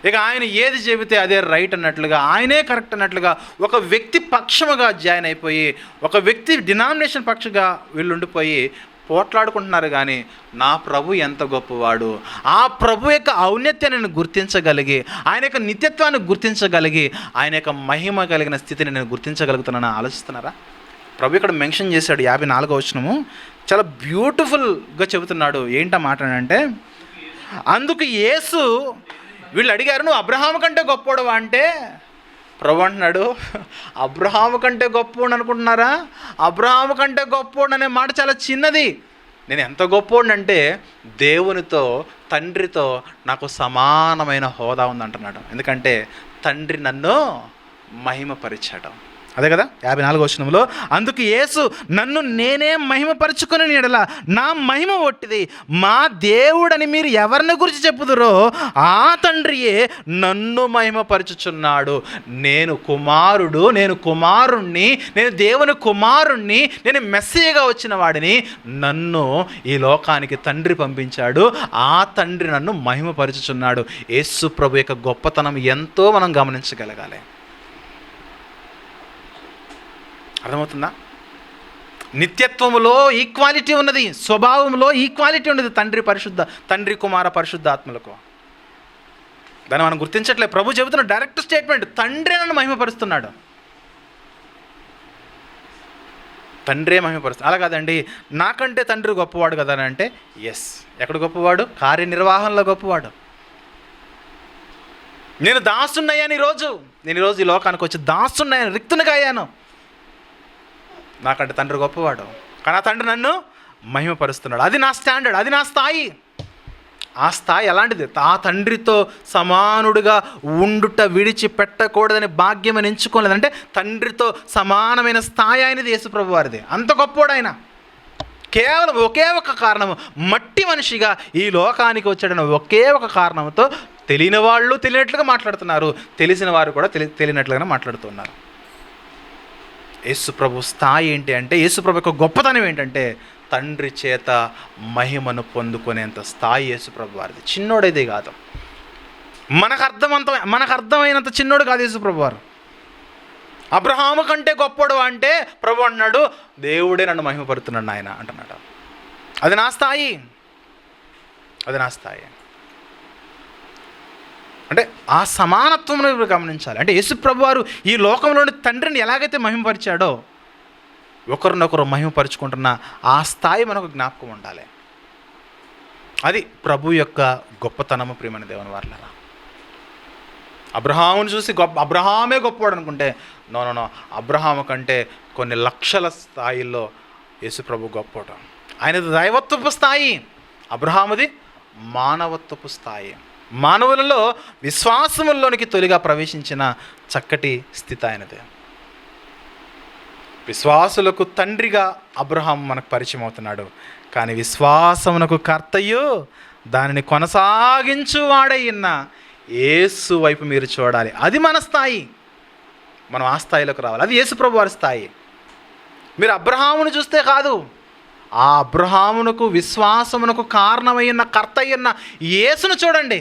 ఇక ఆయన ఏది చెబితే అదే రైట్ అన్నట్లుగా, ఆయనే కరెక్ట్ అన్నట్లుగా ఒక వ్యక్తి పక్షముగా జాయిన్ అయిపోయి, ఒక వ్యక్తి డినామినేషన్ పక్షంగా వీళ్ళుండిపోయి పోట్లాడుకుంటున్నారు. కానీ నా ప్రభు ఎంత గొప్పవాడు, ఆ ప్రభు యొక్క ఔన్నత్యాన్ని నేను గుర్తించగలిగి, ఆయన యొక్క నిత్యత్వాన్ని గుర్తించగలిగి, ఆయన యొక్క మహిమ కలిగిన స్థితిని నేను గుర్తించగలుగుతున్నానని ఆలోచిస్తున్నారా? ప్రభు ఇక్కడ మెన్షన్ చేశాడు 54వ వచనము, చాలా బ్యూటిఫుల్గా చెబుతున్నాడు. ఏంటా మాట అంటే, అందుకు యేసు, వీళ్ళు అడిగారు, నువ్వు అబ్రహాము కంటే గొప్పోడు అంటే, ప్రభు అంటున్నాడు, అబ్రహాము కంటే గొప్పోడు అనుకుంటున్నారా? అబ్రహాము కంటే గొప్పోడు అనే మాట చాలా చిన్నది. నేను ఎంత గొప్పోడు అంటే, దేవునితో తండ్రితో నాకు సమానమైన హోదా ఉందంటున్నాడు. ఎందుకంటే తండ్రి నన్ను మహిమపరిచాడు. అదే కదా 54వ వచనంలో, అందుకు యేసు, నన్ను నేనే మహిమపరుచుకుని ఎడల నా మహిమ ఒట్టిది. మా దేవుడని మీరు ఎవరిని గురించి చెప్పుదురో ఆ తండ్రియే నన్ను మహిమపరచుచున్నాడు. నేను కుమారుణ్ణి, నేను దేవుని కుమారుణ్ణి, నేను మెస్సీగా వచ్చిన వాడిని. నన్ను ఈ లోకానికి తండ్రి పంపించాడు, ఆ తండ్రి నన్ను మహిమపరచుచున్నాడు. యేసు ప్రభు యొక్క గొప్పతనం ఎంతో మనం గమనించగలగాలి. అర్థమవుతుందా? నిత్యత్వములో ఈక్వాలిటీ ఉన్నది, స్వభావంలో ఈక్వాలిటీ ఉన్నది తండ్రి కుమార పరిశుద్ధాత్మలకు. దాన్ని మనం గుర్తించట్లేదు. ప్రభు చెబుతున్న డైరెక్ట్ స్టేట్మెంట్, తండ్రి నన్ను మహిమపరుస్తున్నాడు, తండ్రే మహిమపరుస్తున్నాడు. అలా కాదండి, నాకంటే తండ్రి గొప్పవాడు కదా అని అంటే, ఎస్, ఎక్కడ గొప్పవాడు? కార్యనిర్వాహంలో గొప్పవాడు. నేను దాసున్నయ్యాను ఈరోజు ఈ లోకానికి వచ్చి దాసున్నయ్యాను, రిక్తునిగా అయ్యాను. నాకంటే తండ్రి గొప్పవాడు, కానీ ఆ తండ్రి నన్ను మహిమపరుస్తున్నాడు. అది నా స్టాండర్డ్, అది నా స్థాయి. ఆ స్థాయి ఎలాంటిది? ఆ తండ్రితో సమానుడిగా ఉండుట విడిచిపెట్టకూడదని భాగ్యం అని ఎంచుకోలేదు. అంటే తండ్రితో సమానమైన స్థాయి ఆయనది యేసుప్రభు వారిది. అంత గొప్పోడు ఆయన. కేవలం ఒకే ఒక కారణము, మట్టి మనిషిగా ఈ లోకానికి వచ్చాడని ఒకే ఒక కారణంతో తెలియని వాళ్ళు తెలియనట్లుగా మాట్లాడుతున్నారు, తెలిసిన వారు కూడా తెలియనట్లుగా మాట్లాడుతున్నారు. యేసుప్రభు స్థాయి ఏంటి అంటే, యేసుప్రభు యొక్క గొప్పతనం ఏంటంటే, తండ్రి చేత మహిమను పొందుకునేంత స్థాయి యేసుప్రభు వారిది. చిన్నోడేదే కాదు, మనకు అర్థమైనంత చిన్నోడు కాదు యేసుప్రభు వారు. అబ్రహాము కంటే గొప్పడు అంటే ప్రభు అన్నాడు, దేవుడే నన్ను మహిమపరుతున్నాడు ఆయన అంటున్నాడు. అది నా స్థాయి. అంటే ఆ సమానత్వం గమనించాలి. అంటే యేసుప్రభు వారు ఈ లోకంలోని తండ్రిని ఎలాగైతే మహిమపరిచాడో, ఒకరినొకరు మహిమపరుచుకుంటున్న ఆ స్థాయి మనకు జ్ఞాపకం ఉండాలి. అది ప్రభు యొక్క గొప్పతనము. ప్రియమైన దేవుని వారలారా, అబ్రహామును చూసి అబ్రహామే గొప్పవాడు అనుకుంటే, నో, అబ్రహాము కంటే కొన్ని లక్షల స్థాయిల్లో యేసుప్రభు గొప్పవాడు. ఆయనది దైవత్వపు స్థాయి, అబ్రహాముది మానవత్వపు స్థాయి. మానవులలో విశ్వాసముల్లోనికి తొలిగా ప్రవేశించిన చక్కటి స్థితి ఆయనదే. విశ్వాసులకు తండ్రిగా అబ్రహాం మనకు పరిచయం అవుతున్నాడు, కానీ విశ్వాసమునకు కర్తయు దానిని కొనసాగించు వాడైన యేసు వైపు మీరు చూడాలి. అది మన స్థాయి. మనం ఆ స్థాయిలోకి రావాలి. అది యేసుప్రభు వారి స్థాయి. మీరు అబ్రహామును చూస్తే కాదు, ఆ అబ్రహామునకు విశ్వాసమునకు కారణమైన కర్త అయిన యేసును చూడండి.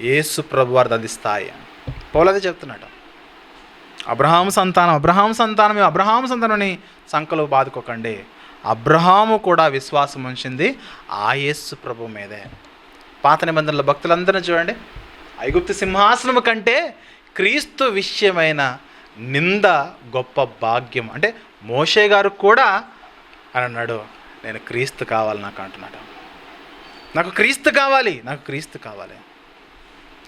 యేసు ప్రభు వారిది అది స్థాయి. పౌలదే చెప్తున్నాడు, అబ్రహాము సంతానం అబ్రహాము సంతానమని సంకలో బాదుకోకండి. అబ్రహాము కూడా విశ్వాసం ఉంచింది ఆ యేసు ప్రభు మీదే. పాత నిబంధనల భక్తులందరినీ చూడండి, ఐగుప్తు సింహాసనము కంటే క్రీస్తు విషయమైన నింద గొప్ప భాగ్యం. అంటే మోషే గారు కూడా అని అన్నాడు, నేను క్రీస్తు కావాలి నాకు అంటున్నాడు. నాకు క్రీస్తు కావాలి.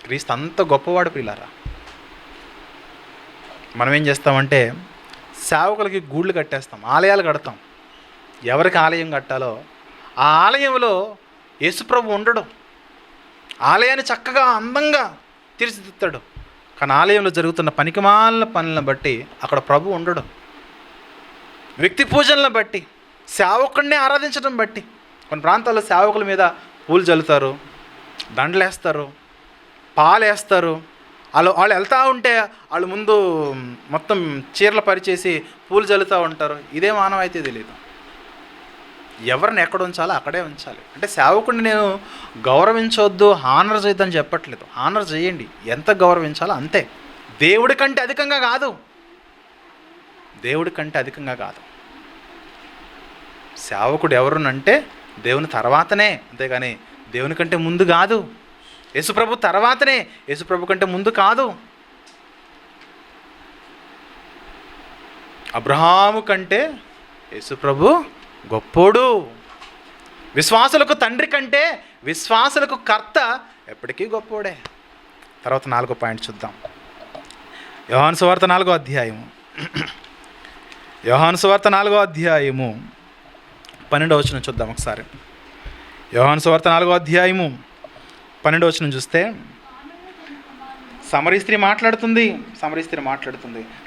క్రీస్తు అంత గొప్పవాడు ప్రియులారా. మనం ఏం చేస్తామంటే సేవకులకి గూళ్ళు కట్టేస్తాం, ఆలయాలు కడతాం. ఎవరికి ఆలయం కట్టాలో ఆ ఆలయంలో యేసుప్రభు ఉండడు. ఆలయాన్ని చక్కగా అందంగా తీర్చిదిద్దుతాడు, కానీ ఆలయంలో జరుగుతున్న పనికిమాలిన పనులను బట్టి అక్కడ ప్రభు ఉండడు. వ్యక్తి పూజలను బట్టి, సేవకుడిని ఆరాధించడం బట్టి కొన్ని ప్రాంతాల్లో సేవకుల మీద పూలు చల్లుతారు, దండలేస్తారు, పాలేస్తారు. వాళ్ళు వెళ్తూ ఉంటే వాళ్ళు ముందు మొత్తం చీరలు పరిచేసి పూలు చల్లుతూ ఉంటారు. ఇదే మానవైతే తెలియదు. ఎవరిని ఎక్కడ ఉంచాలో అక్కడే ఉంచాలి. అంటే సేవకుడిని నేను గౌరవించవద్దు, హానర్ చేయొద్దని చెప్పట్లేదు. హానర్ చేయండి, ఎంత గౌరవించాలో అంతే. దేవుడి కంటే అధికంగా కాదు. సేవకుడు ఎవరునంటే దేవుని తర్వాతనే, అంతేగాని దేవుని కంటే ముందు కాదు. యేసుప్రభు తర్వాతనే, యేసుప్రభు కంటే ముందు కాదు. అబ్రహాము కంటే యేసుప్రభు గొప్పోడు. విశ్వాసులకు తండ్రి కంటే విశ్వాసులకు కర్త ఎప్పటికీ గొప్పోడే. తర్వాత 4వ పాయింట్ చూద్దాం. యోహాను సువార్త 4వ అధ్యాయము 12వ వచనం చూద్దాం ఒకసారి. యోహాను సువార్త 4వ అధ్యాయము 12వ వచనం చూస్తే సమరీ స్త్రీ మాట్లాడుతుంది.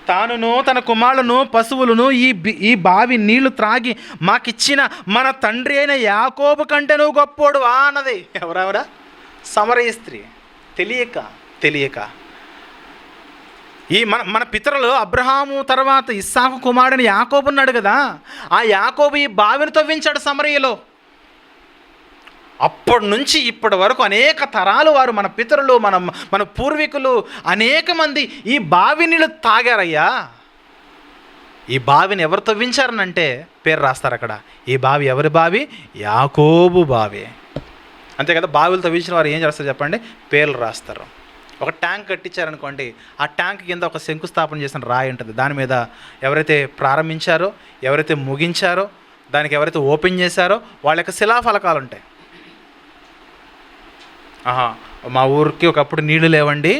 తానును తన కుమారులను పశువులను ఈ బావి నీళ్లు త్రాగి మాకిచ్చిన మన తండ్రి అయిన యాకోబు కంటే నువ్వు గొప్పోడు అన్నది. ఎవరెవరా? సమరీ స్త్రీ. తెలియక ఈ మన పితరులు అబ్రహాము తర్వాత ఇస్సాకు కుమారుడని యాకోబు ఉన్నాడు కదా, ఆ యాకోబు ఈ బావిని తవ్వించాడు సమరయలో. అప్పటి నుంచి ఇప్పటి వరకు అనేక తరాలు వారు, మన పితరులు, మన పూర్వీకులు అనేక మంది ఈ బావి నీళ్ళు తాగారయ్యా. ఈ బావిని ఎవరు తవ్వించారనంటే పేరు రాస్తారు అక్కడ. ఈ బావి ఎవరి బావి? యాకోబు బావి. అంతే కదా. బావిలు తవ్వించిన వారు ఏం చేస్తారు చెప్పండి? పేర్లు రాస్తారు. ఒక ట్యాంక్ కట్టించారనుకోండి, ఆ ట్యాంక్ కింద ఒక శంకుస్థాపన చేసిన రాయి ఉంటుంది. దాని మీద ఎవరైతే ప్రారంభించారో, ఎవరైతే ముగించారో, దానికి ఎవరైతే ఓపెన్ చేశారో వాళ్ళ యొక్క శిలాఫలకాలు ఉంటాయి. మా ఊరికి ఒకప్పుడు నీళ్లు లేవండి,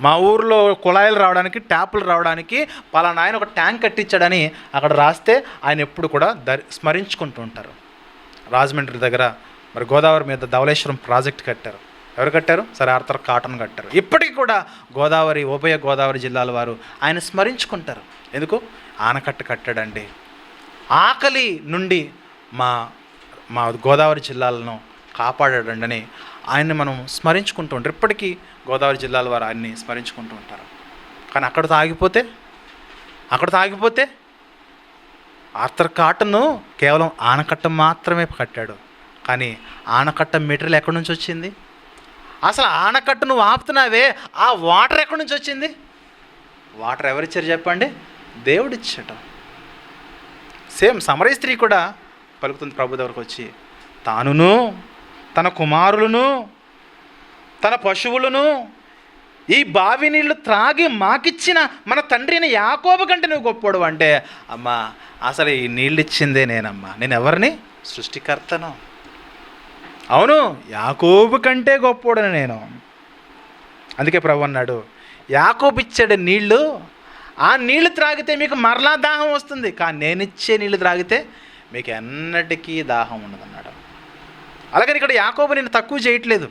మా ఊరిలో కుళాయిలు రావడానికి, ట్యాపులు రావడానికి పలానా ఆయన ఒక ట్యాంక్ కట్టించాడని అక్కడ రాస్తే ఆయన ఎప్పుడు కూడా స్మరించుకుంటూ ఉంటారు. రాజమండ్రి దగ్గర మరి గోదావరి మీద ధవళేశ్వరం ప్రాజెక్ట్ కట్టారు. ఎవరు కట్టారు? సర్ ఆర్థర్ కాటన్ కట్టారు. ఇప్పటికీ కూడా ఉభయ గోదావరి జిల్లాల వారు ఆయన స్మరించుకుంటారు. ఎందుకు? ఆనకట్ట కట్టాడండి. ఆకలి నుండి మా గోదావరి జిల్లాలను కాపాడాడండి అని ఆయన్ని మనం స్మరించుకుంటూ ఉంటారు. ఇప్పటికీ గోదావరి జిల్లాల వారు ఆయన్ని స్మరించుకుంటూ ఉంటారు. కానీ అక్కడితో ఆగిపోతే ఆర్థర్ కాటన్ కేవలం ఆనకట్ట మాత్రమే కట్టాడు. కానీ ఆనకట్ట మెటీరియల్ ఎక్కడి నుంచి వచ్చింది? అసలు ఆనకట్ట నువ్వు ఆపుతున్నావే, ఆ వాటర్ ఎక్కడి నుంచి వచ్చింది? వాటర్ ఎవరిచ్చారు చెప్పండి? దేవుడిచ్చాడు. సేమ్ సమరీ స్త్రీ కూడా పలుకుతుంది ప్రభు దగ్గరకు వచ్చి, తానును తన కుమారులను తన పశువులను ఈ బావి నీళ్లు త్రాగి మాకిచ్చిన మన తండ్రిని యాకోబు కంటే నువ్వు గొప్పోడు అంటే, అమ్మా అసలు ఈ నీళ్ళు ఇచ్చిందే నేనమ్మా. నేను ఎవరిని? సృష్టికర్తను. అవును, యాకోబు కంటే గొప్పోడని నేను. అందుకే ప్రభు అన్నాడు, యాకోబు ఇచ్చాడు నీళ్ళు, ఆ నీళ్లు త్రాగితే మీకు మరలా దాహం వస్తుంది, కానీ నేను ఇచ్చే నీళ్లు త్రాగితే మీకు ఎన్నటికీ దాహం ఉండదన్నాడు. అలాగని ఇక్కడ యాకోబు నేను తక్కువ చేయట్లేదు,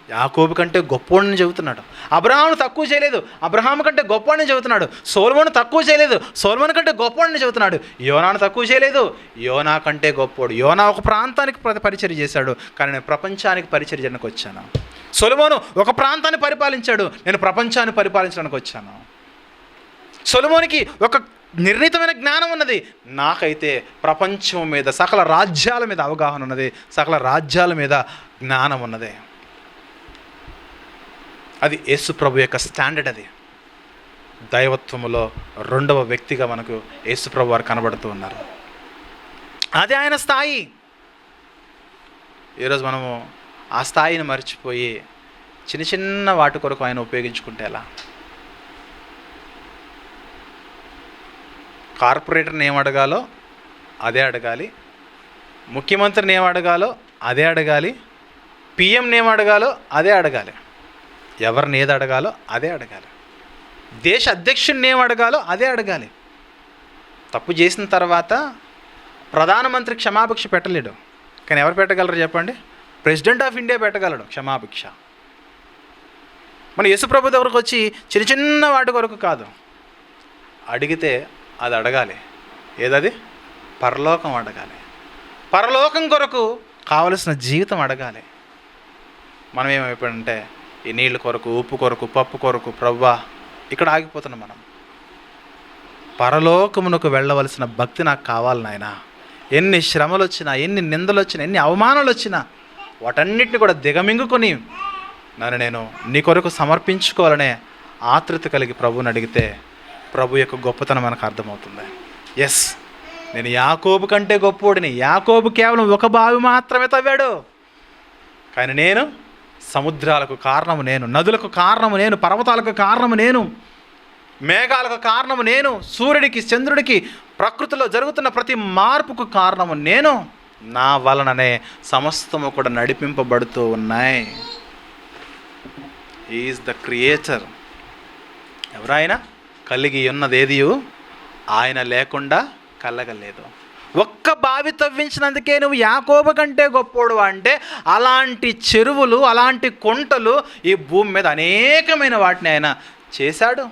యాకోబు కంటే గొప్పోడని చెబుతున్నాడు. అబ్రహామును తక్కువ చేయలేదు, అబ్రహాము కంటే గొప్పోడని చెబుతున్నాడు. సొలొమోను తక్కువ చేయలేదు, సొలొమోను కంటే గొప్పోడని చెబుతున్నాడు. యోనాను తక్కువ చేయలేదు, యోనా కంటే గొప్పోడు. యోనా ఒక ప్రాంతానికి పరిచర్య చేశాడు, కానీ నేను ప్రపంచానికి పరిచర్య చేయడానికి వచ్చాను. సొలొమోను ఒక ప్రాంతాన్ని పరిపాలించాడు, నేను ప్రపంచాన్ని పరిపాలించడానికి వచ్చాను. సొలొమోనికి ఒక నిర్ణీతమైన జ్ఞానం ఉన్నది. నాకైతే ప్రపంచం మీద సకల రాజ్యాల మీద అవగాహన ఉన్నది, సకల రాజ్యాల మీద జ్ఞానం ఉన్నది. అది యేసు ప్రభు యొక్క స్టాండర్డ్. అది దైవత్వములో రెండవ వ్యక్తిగా మనకు యేసు ప్రభు వారు కనబడుతూ ఉన్నారు. అదే ఆయన స్థాయి. ఈరోజు మనము ఆ స్థాయిని మర్చిపోయి చిన్న చిన్న వాటి కొరకు ఆయన ఉపయోగించుకుంటే ఎలా? కార్పొరేటర్ని ఏం అడగాలో అదే అడగాలి, ముఖ్యమంత్రిని ఏం అడగాలో అదే అడగాలి, పిఎంని ఏం అడగాలో అదే అడగాలి, ఎవరిని ఏది అడగాలో అదే అడగాలి, దేశ అధ్యక్షుడిని ఏం అడగాలో అదే అడగాలి. తప్పు చేసిన తర్వాత ప్రధానమంత్రి క్షమాభిక్ష పెట్టలేడు, కానీ ఎవరు పెట్టగలరు చెప్పండి? ప్రెసిడెంట్ ఆఫ్ ఇండియా పెట్టగలడు క్షమాభిక్ష. మన యేసుప్రభు దగ్గరకు వచ్చి చిన్న చిన్న వాటి కొరకు కాదు, అడిగితే అది అడగాలి. ఏదది? పరలోకం అడగాలి. పరలోకం కొరకు కావలసిన జీవితం అడగాలి. మనం ఏమైపోయిందంటే ఈ నీళ్ళ కొరకు, ఉప్పు కొరకు, పప్పు కొరకు ప్రభువా ఇక్కడ ఆగిపోతున్నాం మనం. పరలోకమునకు వెళ్ళవలసిన భక్తి నాకు కావాలి నాయన. ఎన్ని శ్రమలు వచ్చినా, ఎన్ని నిందలు వచ్చినా, ఎన్ని అవమానాలు వచ్చినా వాటన్నిటిని కూడా దిగమింగుకొని నన్ను నేను నీ కొరకు సమర్పించుకోవాలనే ఆతృత కలిగి ప్రభువుని అడిగితే ప్రభు యొక్క గొప్పతనం మనకు అర్థమవుతుంది. ఎస్, నేను యాకోబు కంటే గొప్పోడిని. యాకోబు కేవలం ఒక బావి మాత్రమే తవ్వాడు, కానీ నేను సముద్రాలకు కారణము నేను, నదులకు కారణము నేను, పర్వతాలకు కారణము నేను, మేఘాలకు కారణము నేను, సూర్యుడికి చంద్రుడికి ప్రకృతిలో జరుగుతున్న ప్రతి మార్పుకు కారణము నేను. నా వలననే సమస్తము కూడా నడిపింపబడుతూ ఉన్నాయి. Is the creator. ఎవరైనా కలిగి ఉన్నదేదియు ఆయన లేకుండా కలగలేదు. ఒక్క బావి తవ్వించినందుకే నువ్వు యాకోబు కంటే గొప్పోడు అంటే, అలాంటి చెరువులు, అలాంటి కుంటలు ఈ భూమి మీద అనేకమైన వాటిని ఆయన చేశాడు.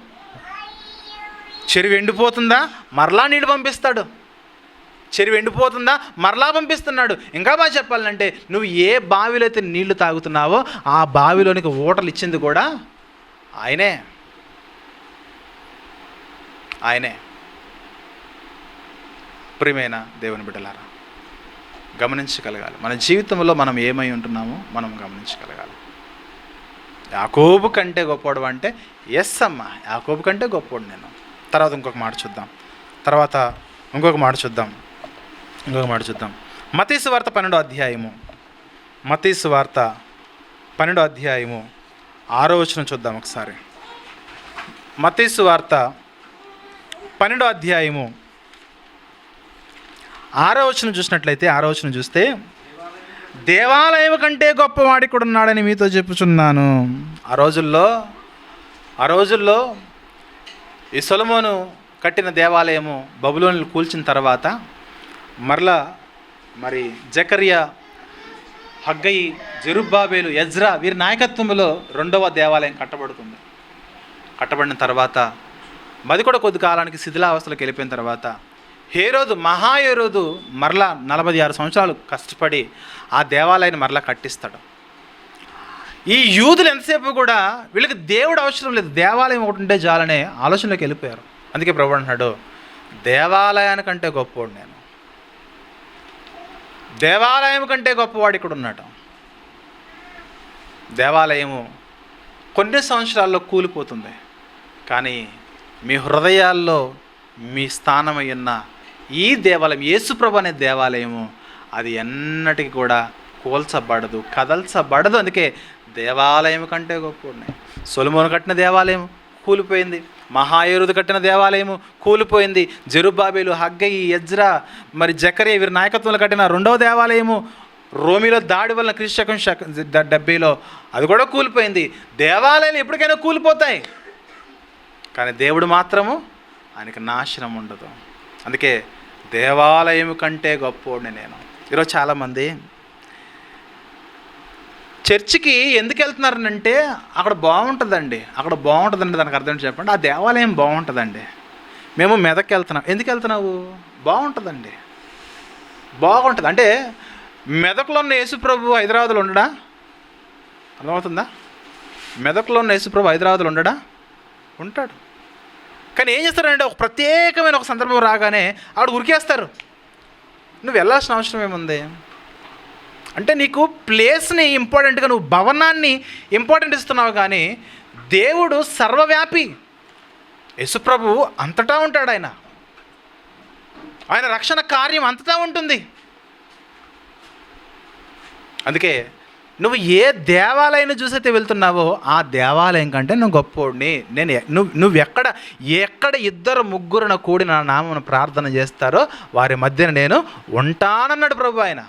చెరువు ఎండిపోతుందా? మరలా నీళ్ళు పంపిస్తాడు. చెరువు ఎండిపోతుందా? మరలా పంపిస్తున్నాడు. ఇంకా బాగా చెప్పాలంటే, నువ్వు ఏ బావిలో అయితే నీళ్లు తాగుతున్నావో ఆ బావిలోనికి ఓటలు ఇచ్చింది కూడా ఆయనే. ఆయనే. ప్రియమైన దేవుని బిడ్డలారా, గమనించగలగాలి. మన జీవితంలో మనం ఏమై ఉంటున్నామో మనం గమనించగలగాలి. యాకోబు కంటే గొప్పోడు అంటే ఎస్ అమ్మ, యాకోబు కంటే గొప్పోడు నేను. తర్వాత ఇంకొక మాట చూద్దాం. మత్తయి సువార్త 12వ అధ్యాయము. మత్తయి సువార్త 12వ అధ్యాయము 6వ వచనం చూద్దాం ఒకసారి. మత్తయి సువార్త 12వ అధ్యాయము 6వ వచనం చూసినట్లయితే, 6వ వచనం చూస్తే, దేవాలయం కంటే గొప్పవాడి కూడా ఉన్నాడని మీతో చెప్పుచున్నాను. ఆ రోజుల్లో ఈ సొలొమోను కట్టిన దేవాలయము బబులోనులు కూల్చిన తర్వాత మరి జకరియా, హగ్గయి, జెరుబ్బాబేలు, ఎజ్రా వీరి నాయకత్వంలో రెండవ దేవాలయం కట్టబడిన తర్వాత అది కూడా కొద్ది కాలానికి శిథిలావస్థలోకి వెళ్ళిపోయిన తర్వాత మహాహేరోదు మరలా 46 సంవత్సరాలు కష్టపడి ఆ దేవాలయాన్ని మరలా కట్టిస్తాడు. ఈ యూదులు ఎంతసేపు కూడా వీళ్ళకి దేవుడు అవసరం లేదు, దేవాలయం ఒకటి ఉంటే చాలనే ఆలోచనలోకి వెళ్ళిపోయారు. అందుకే ప్రభు అంటున్నాడు, దేవాలయానికంటే గొప్పవాడు నేను, దేవాలయం కంటే గొప్పవాడు ఇక్కడ ఉన్నాడు. దేవాలయము కొన్ని సంవత్సరాల్లో కూలిపోతుంది, కానీ మీ హృదయాల్లో మీ స్థానమై ఉన్న ఈ దేవాలయం, యేసుప్రభు అనే దేవాలయము, అది ఎన్నటికి కూడా కూల్చబడదు, కదల్చబడదు. అందుకే దేవాలయం కంటే గొప్పవాడు. సొలొమోను కట్టిన దేవాలయం కూలిపోయింది, మహాహేరోదు కట్టిన దేవాలయము కూలిపోయింది, జెరుబ్బాబేలు, హగ్గయి, ఎజ్రా, మరి జకరియా వీరి నాయకత్వంలో కట్టిన రెండవ దేవాలయము రోమిలో దాడి వలన క్రీస్తు శకం 70లో అది కూడా కూలిపోయింది. దేవాలయాలు ఎప్పటికైనా కూలిపోతాయి, కానీ దేవుడు మాత్రము ఆయనకి నాశనం ఉండదు. అందుకే దేవాలయం కంటే గొప్పవాడిని నేను. ఈరోజు చాలామంది చర్చికి ఎందుకు వెళ్తున్నారనంటే అక్కడ బాగుంటుందండి, దానికి అర్థం చెప్పండి. ఆ దేవాలయం బాగుంటుందండి. మేము మెదక్కి వెళ్తున్నాం. ఎందుకు వెళ్తున్నావు? బాగుంటుంది. అంటే మెదక్లో ఉన్న యేసుప్రభు హైదరాబాద్లో ఉండడా? అర్థమవుతుందా? మెదక్లో ఉన్న యేసుప్రభు హైదరాబాద్లో ఉండడా? ఉంటాడు. కానీ ఏం చేస్తారంటే ఒక ప్రత్యేకమైన ఒక సందర్భం రాగానే ఆవిడ ఉరికేస్తారు. నువ్వు వెళ్ళాల్సిన అవసరం ఏముంది అంటే, నీకు ప్లేస్ని ఇంపార్టెంట్గా, నువ్వు భవనాన్ని ఇంపార్టెంట్ ఇస్తున్నావు, కానీ దేవుడు సర్వవ్యాపి. యేసుప్రభు అంతటా ఉంటాడు. ఆయన రక్షణ కార్యం అంతటా ఉంటుంది. అందుకే నువ్వు ఏ దేవాలయాన్ని చూసైతే వెళ్తున్నావో ఆ దేవాలయం కంటే నువ్వు గొప్పోడిని. నువ్వు ఎక్కడ ఇద్దరు ముగ్గురున కూడి నా నామమును ప్రార్థన చేస్తారో వారి మధ్యన నేను ఉంటానన్నాడు ప్రభు. ఆయన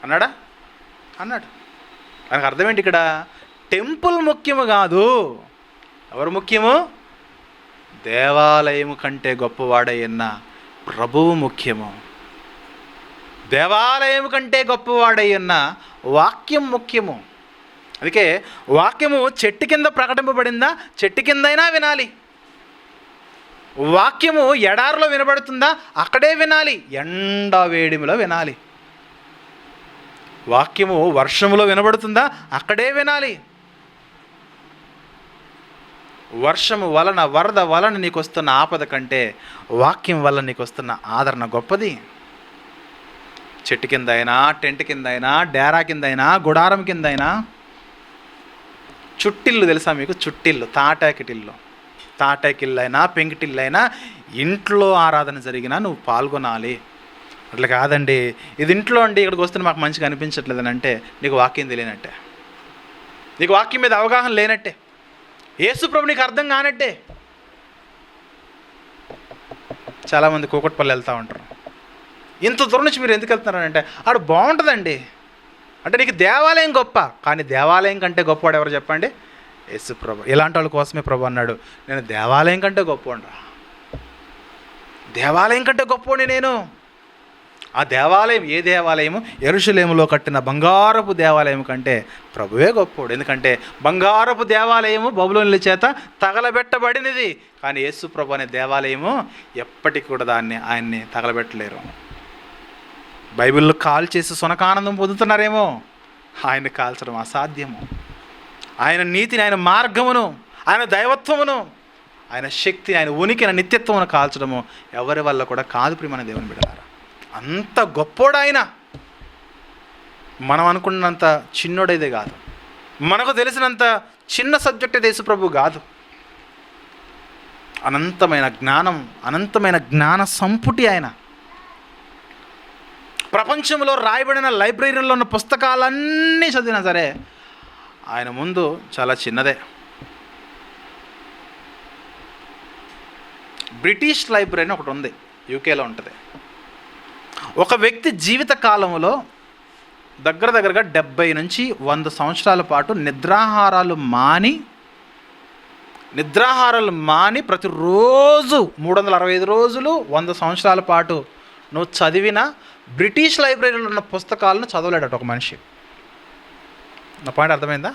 అన్నాడా? అన్నాడు. దానికి అర్థం ఏంటి? ఇక్కడ టెంపుల్ ముఖ్యము కాదు. ఎవరు ముఖ్యము? దేవాలయము కంటే గొప్పవాడైన ప్రభువు ముఖ్యము. దేవాలయం కంటే గొప్పవాడైన వాక్యం ముఖ్యము. అందుకే వాక్యము చెట్టు కింద ప్రకటింపబడిందా, చెట్టు కిందైనా వినాలి. వాక్యము ఎడారిలో వినబడుతుందా, అక్కడే వినాలి. ఎండ వేడిమిలో వినాలి. వాక్యము వర్షములో వినబడుతుందా, అక్కడే వినాలి. వర్షము వలన, వరద వలన నీకు వస్తున్న ఆపద కంటే వాక్యం వల్ల నీకు వస్తున్న ఆదరణ గొప్పది. చెట్టు కింద అయినా, టెంట్ కింద అయినా, డేరా కింద అయినా, గుడారం కింద అయినా. చుట్టిల్లు తెలుసా మీకు? చుట్టిల్లు, తాటాకిల్లు అయినా, పెంకిటిల్లు అయినా, ఇంట్లో ఆరాధన జరిగినా నువ్వు పాల్గొనాలి. అట్లా కాదండి, ఇది ఇంట్లో అండి, ఇక్కడికి వస్తే మాకు మంచిగా అనిపించట్లేదని అంటే నీకు వాక్యం తెలియనట్టే, నీకు వాక్యం మీద అవగాహన లేనట్టే, యేసుప్రభు నీకు అర్థం కానట్టే. చాలామంది కూకట్పల్లి వెళ్తూ ఉంటారు. ఇంత దూరం నుంచి మీరు ఎందుకు వెళ్తున్నారంటే, ఆడు బాగుంటుందండి అంటే, నీకు దేవాలయం గొప్ప, కానీ దేవాలయం కంటే గొప్పవాడు ఎవరు చెప్పండి? యేసుప్రభు. ఇలాంటి వాళ్ళ కోసమే ప్రభు అన్నాడు, నేను దేవాలయం కంటే గొప్పవాడురా, దేవాలయం కంటే గొప్పవాడిని నేను. ఆ దేవాలయం ఏ దేవాలయము? యెరూషలేములో కట్టిన బంగారపు దేవాలయం కంటే ప్రభువే గొప్పవాడు. ఎందుకంటే బంగారపు దేవాలయము బబులోనుల చేత తగలబెట్టబడినది, కానీ యేసు ప్రభు అనే దేవాలయము ఎప్పటికి కూడా ఆయన్ని తగలబెట్టలేరు. బైబిల్లో కాల్ చేసి సునకానందం పొందుతున్నారేమో, ఆయన్ని కాల్చడం అసాధ్యము. ఆయన నీతిని, ఆయన మార్గమును, ఆయన దైవత్వమును, ఆయన శక్తి, ఆయన ఉనికిన నిత్యత్వమును కాల్చడము ఎవరి వల్ల కూడా కాదు. ప్రియమైన దేవుని బిడ్డలారా, అంత గొప్పోడు ఆయన. మనం అనుకున్నంత చిన్నోడైతే కాదు, మనకు తెలిసినంత చిన్న సబ్జెక్ట్ యేసుప్రభు కాదు. అనంతమైన జ్ఞానం, అనంతమైన జ్ఞాన సంపుటి ఆయన. ప్రపంచంలో రాయబడిన లైబ్రరీలో ఉన్న పుస్తకాలన్నీ చదివినా సరే ఆయన ముందు చాలా చిన్నదే. బ్రిటిష్ లైబ్రరీ అని ఒకటి ఉంది, యూకేలో ఉంటుంది. ఒక వ్యక్తి జీవిత కాలంలో దగ్గరగా 70 నుంచి 100 సంవత్సరాల పాటు నిద్రాహారాలు మాని ప్రతిరోజు 365 రోజులు 100 సంవత్సరాల పాటు నువ్వు చదివిన బ్రిటిష్ లైబ్రరీలో ఉన్న పుస్తకాలను చదవలేడట ఒక మనిషి. నా పాయింట్ అర్థమైందా?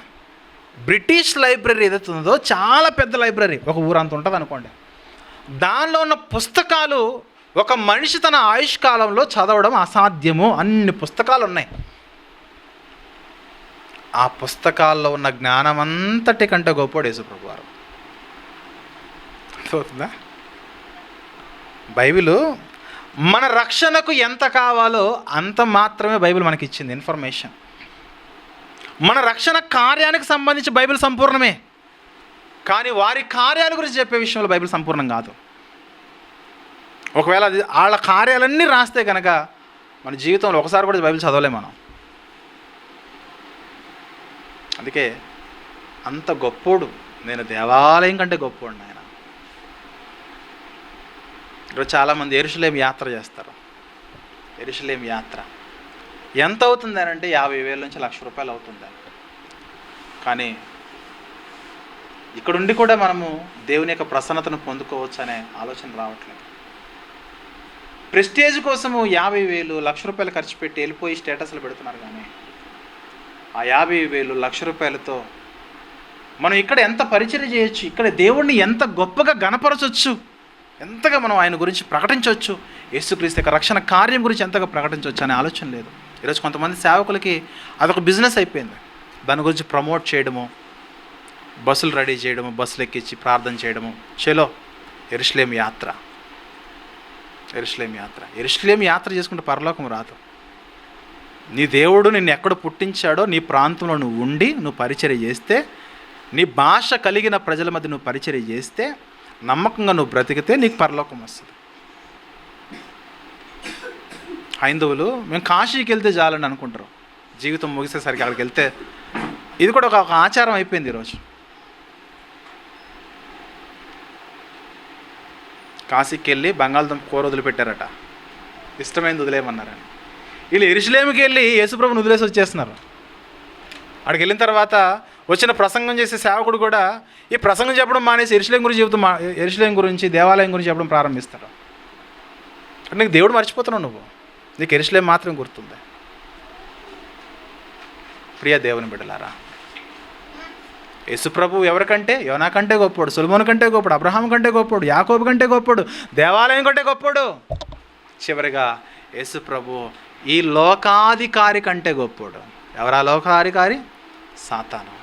బ్రిటిష్ లైబ్రరీ ఏదైతే ఉందో చాలా పెద్ద లైబ్రరీ, ఒక ఊరంత ఉంటుంది అనుకోండి. దానిలో ఉన్న పుస్తకాలు ఒక మనిషి తన ఆయుష్కాలంలో చదవడం అసాధ్యము. అన్ని పుస్తకాలు ఉన్నాయి. ఆ పుస్తకాల్లో ఉన్న జ్ఞానం అంతటి కంటే గొప్పవాడు యేసుప్రభు వారు. అవుతుందా? బైబిలు మన రక్షణకు ఎంత కావాలో అంత మాత్రమే బైబిల్ మనకి ఇచ్చింది ఇన్ఫర్మేషన్. మన రక్షణ కార్యానికి సంబంధించి బైబిల్ సంపూర్ణమే, కానీ వారి కార్యాల గురించి చెప్పే విషయంలో బైబిల్ సంపూర్ణం కాదు. ఒకవేళ అది వాళ్ళ కార్యాలన్నీ రాస్తే కనుక మన జీవితంలో ఒకసారి కూడా బైబిల్ చదవలేము మనం. అందుకే అంత గొప్పోడు, నేను దేవాలయం కంటే గొప్పోడు ఆయన. ఈరోజు చాలామంది యెరూషలేము యాత్ర చేస్తారు. యెరూషలేము యాత్ర ఎంత అవుతుంది అని అంటే 50,000 నుంచి ₹1,00,000 అవుతుంది. కానీ ఇక్కడుండి కూడా మనము దేవుని యొక్క ప్రసన్నతను పొందుకోవచ్చు అనే ఆలోచన రావట్లేదు. ప్రెస్టేజ్ కోసము 50,000 ₹1,00,000 ఖర్చు పెట్టి వెళ్ళిపోయి స్టేటస్లు పెడుతున్నారు. కానీ ఆ 50,000 ₹1,00,000తో మనం ఇక్కడ ఎంత పరిచర్య చేయొచ్చు, ఇక్కడ దేవుణ్ణి ఎంత గొప్పగా గణపరచవచ్చు, ఎంతగా మనం ఆయన గురించి ప్రకటించవచ్చు, యేసుక్రీస్తు యొక్క రక్షణ కార్యం గురించి ఎంతగా ప్రకటించవచ్చు అనే ఆలోచన లేదు. ఈరోజు కొంతమంది సేవకులకి అదొక బిజినెస్ అయిపోయింది. దాని గురించి ప్రమోట్ చేయడము, బస్సులు రెడీ చేయడము, బస్సులు ఎక్కించి ప్రార్థన చేయడము. చలో యెరూషలేము యాత్ర. యెరూషలేము యాత్ర చేసుకుంటే పరలోకం రాదు. నీ దేవుడు నిన్ను ఎక్కడ పుట్టించాడో నీ ప్రాంతంలో నువ్వు ఉండి నువ్వు పరిచర్య చేస్తే, నీ భాష కలిగిన ప్రజల మధ్య నువ్వు పరిచర్య చేస్తే, నమ్మకంగా నువ్వు బ్రతికితే నీకు పరలోకం వస్తుంది. హైందవులు మేము కాశీకి వెళ్తే చాలని అనుకుంటారు. జీవితం ముగిసేసరికి అక్కడికి వెళ్తే, ఇది కూడా ఒక ఆచారం అయిపోయింది ఈరోజు. కాశీకి వెళ్ళి బంగాళదుంప కూర వదిలిపెట్టారట, ఇష్టమైంది వదిలేయమన్నారని. వీళ్ళు యెరూషలేముకి వెళ్ళి యేసుప్రభుని వదిలేసి వచ్చేస్తున్నారు. అక్కడికి వెళ్ళిన తర్వాత వచ్చిన ప్రసంగం చేసే సేవకుడు కూడా ఈ ప్రసంగం చెప్పడం మానేసి యెరూషలేము గురించి దేవాలయం గురించి చెప్పడం ప్రారంభిస్తారు. అంటే నీకు దేవుడు మర్చిపోతున్నావు, నువ్వు నీకు యెరూషలేము మాత్రం గుర్తుంది. ప్రియ దేవుని బిడ్డలారా, యేసుప్రభు ఎవరికంటే? యోనా కంటే గొప్పోడు, సొలొమోను కంటే గొప్పోడు, అబ్రహాం కంటే గొప్పోడు, యాకోబు కంటే గొప్పోడు, దేవాలయం కంటే గొప్పోడు. చివరిగా యేసుప్రభు ఈ లోకాధికారి కంటే గొప్పోడు. ఎవరా లోకాధికారి? సాతాను.